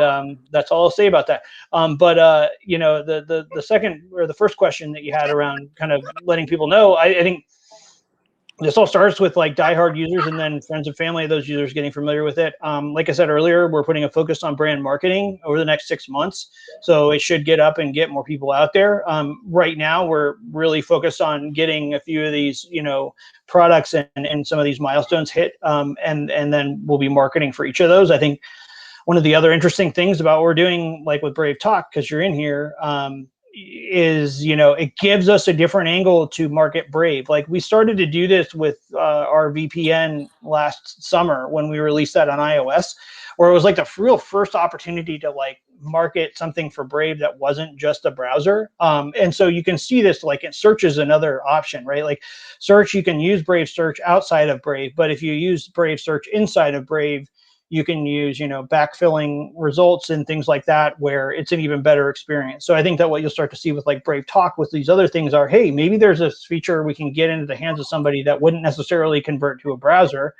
[SPEAKER 6] that's all I'll say about that. But you know, the second or the first question that you had around kind of letting people know, I think this all starts with like diehard users and then friends and family of those users getting familiar with it. Like I said earlier, we're putting a focus on brand marketing over the next 6 months. So it should get up and get more people out there. Right now, we're really focused on getting a few of these, you know, products and some of these milestones hit. And then we'll be marketing for each of those. I think one of the other interesting things about what we're doing, like with Brave Talk, because you're in here, is, you know, it gives us a different angle to market Brave. Like we started to do this with our VPN last summer when we released that on iOS, where it was like the real first opportunity to like market something for Brave that wasn't just a browser. And so you can see this, like in search is another option, right? Like search, you can use Brave search outside of Brave, but if you use Brave search inside of Brave, you can use, you know, backfilling results and things like that, where it's an even better experience. So I think that what you'll start to see with like Brave Talk with these other things are, hey, maybe there's a feature we can get into the hands of somebody that wouldn't necessarily convert to a browser,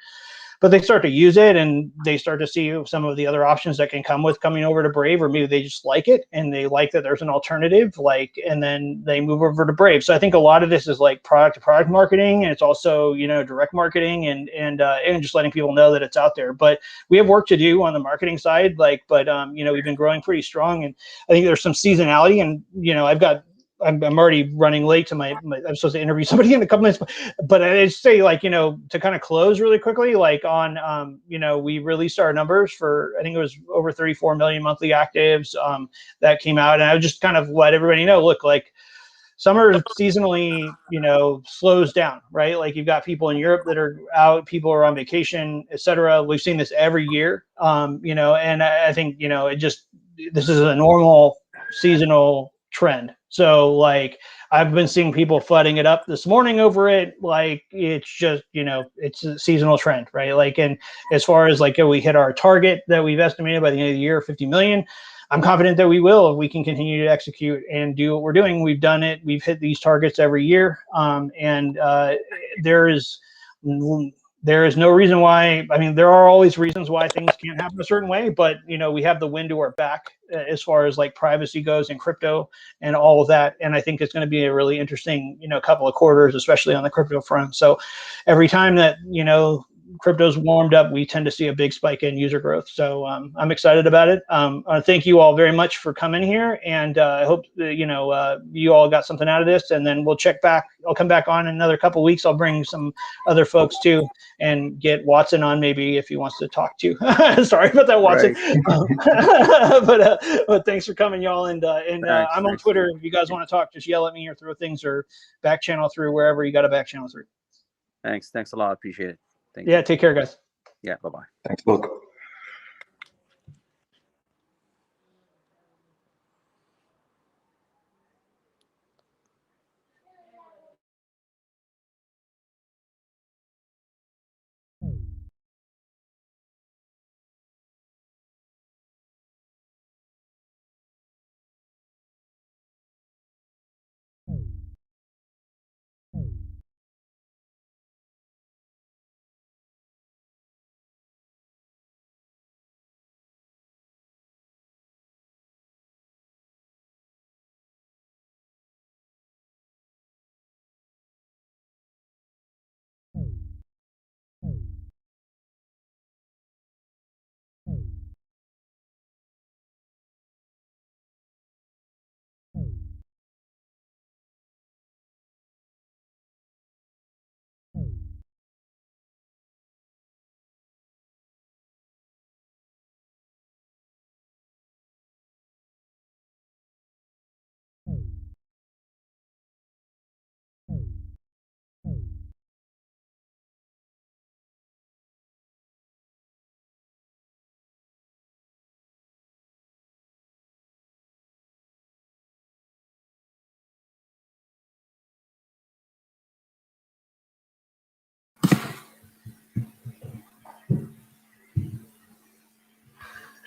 [SPEAKER 6] but they start to use it and they start to see some of the other options that can come with coming over to Brave, or maybe they just like it and they like that there's an alternative, like, and then they move over to Brave. So I think a lot of this is like product to product marketing, and it's also, you know, direct marketing and just letting people know that it's out there. But we have work to do on the marketing side, like, but you know, we've been growing pretty strong, and I think there's some seasonality, and you know, I'm already running late to my I'm supposed to interview somebody in a couple minutes, but I just say, like, you know, to kind of close really quickly, like on, you know, we released our numbers for, I think it was over 34 million monthly actives that came out. And I would just kind of let everybody know, look, like summer seasonally, you know, slows down, right? Like you've got people in Europe that are out, people are on vacation, etc. We've seen this every year, you know, and I think, you know, this is a normal seasonal trend. So like I've been seeing people flooding it up this morning over it. Like it's just, you know, it's a seasonal trend, right? Like, and as far as like, we hit our target that we've estimated by the end of the year, 50 million, I'm confident that we will, if we can continue to execute and do what we're doing. We've done it. We've hit these targets every year. There is no reason why. I mean, there are always reasons why things can't happen a certain way, but you know, we have the wind to our back as far as like privacy goes and crypto and all of that. And I think it's going to be a really interesting, you know, couple of quarters, especially on the crypto front. So every time that, you know, crypto's warmed up, we tend to see a big spike in user growth. So I'm excited about it. Thank you all very much for coming here, and I hope you know, you all got something out of this. And then we'll check back. I'll come back on in another couple of weeks. I'll bring some other folks too, and get Watson on maybe if he wants to talk to you. Sorry about that, Watson. But thanks for coming, y'all. And I'm on Twitter. If you guys want to talk, just yell at me or throw things, or back channel through wherever you got a back channel through.
[SPEAKER 8] Thanks a lot. Appreciate it. Thank
[SPEAKER 6] you.
[SPEAKER 8] Yeah,
[SPEAKER 6] take care, guys.
[SPEAKER 8] Yeah, bye-bye.
[SPEAKER 3] Thanks, Luke.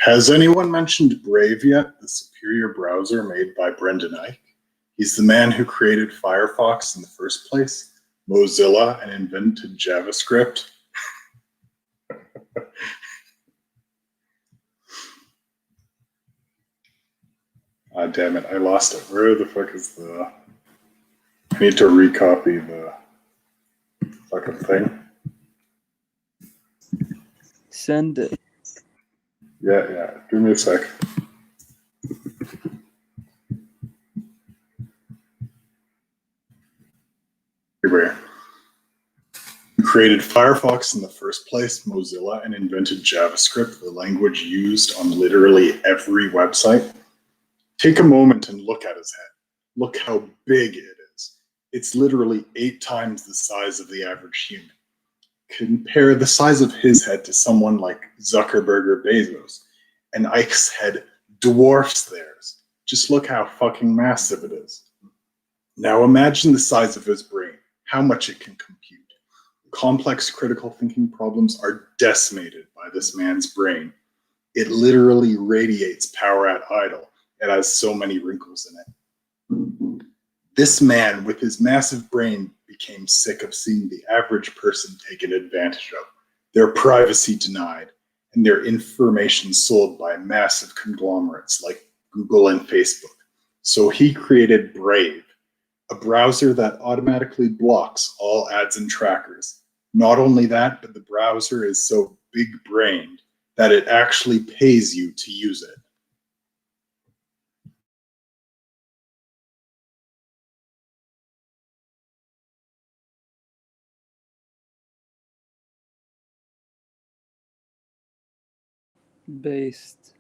[SPEAKER 3] Has anyone mentioned Brave yet, the superior browser made by Brendan Eich? He's the man who created Firefox in the first place, Mozilla, and invented JavaScript. Ah, damn it, I lost it. Where the fuck is the... I need to recopy the fucking thing.
[SPEAKER 8] Send it.
[SPEAKER 3] Yeah, give me a sec. Here we are. Who created Firefox in the first place, Mozilla, and invented JavaScript, the language used on literally every website? Take a moment and look at his head. Look how big it is. It's literally 8 times the size of the average human. Compare the size of his head to someone like Zuckerberg or Bezos, and Ike's head dwarfs theirs. Just look how fucking massive it is. Now imagine the size of his brain, how much it can compute. Complex critical thinking problems are decimated by this man's brain. It literally radiates power at idle. It has so many wrinkles in it. This man with his massive brain became sick of seeing the average person taken advantage of, their privacy denied, and their information sold by massive conglomerates like Google and Facebook. So he created Brave, a browser that automatically blocks all ads and trackers. Not only that, but the browser is so big-brained that it actually pays you to use it.
[SPEAKER 9] Based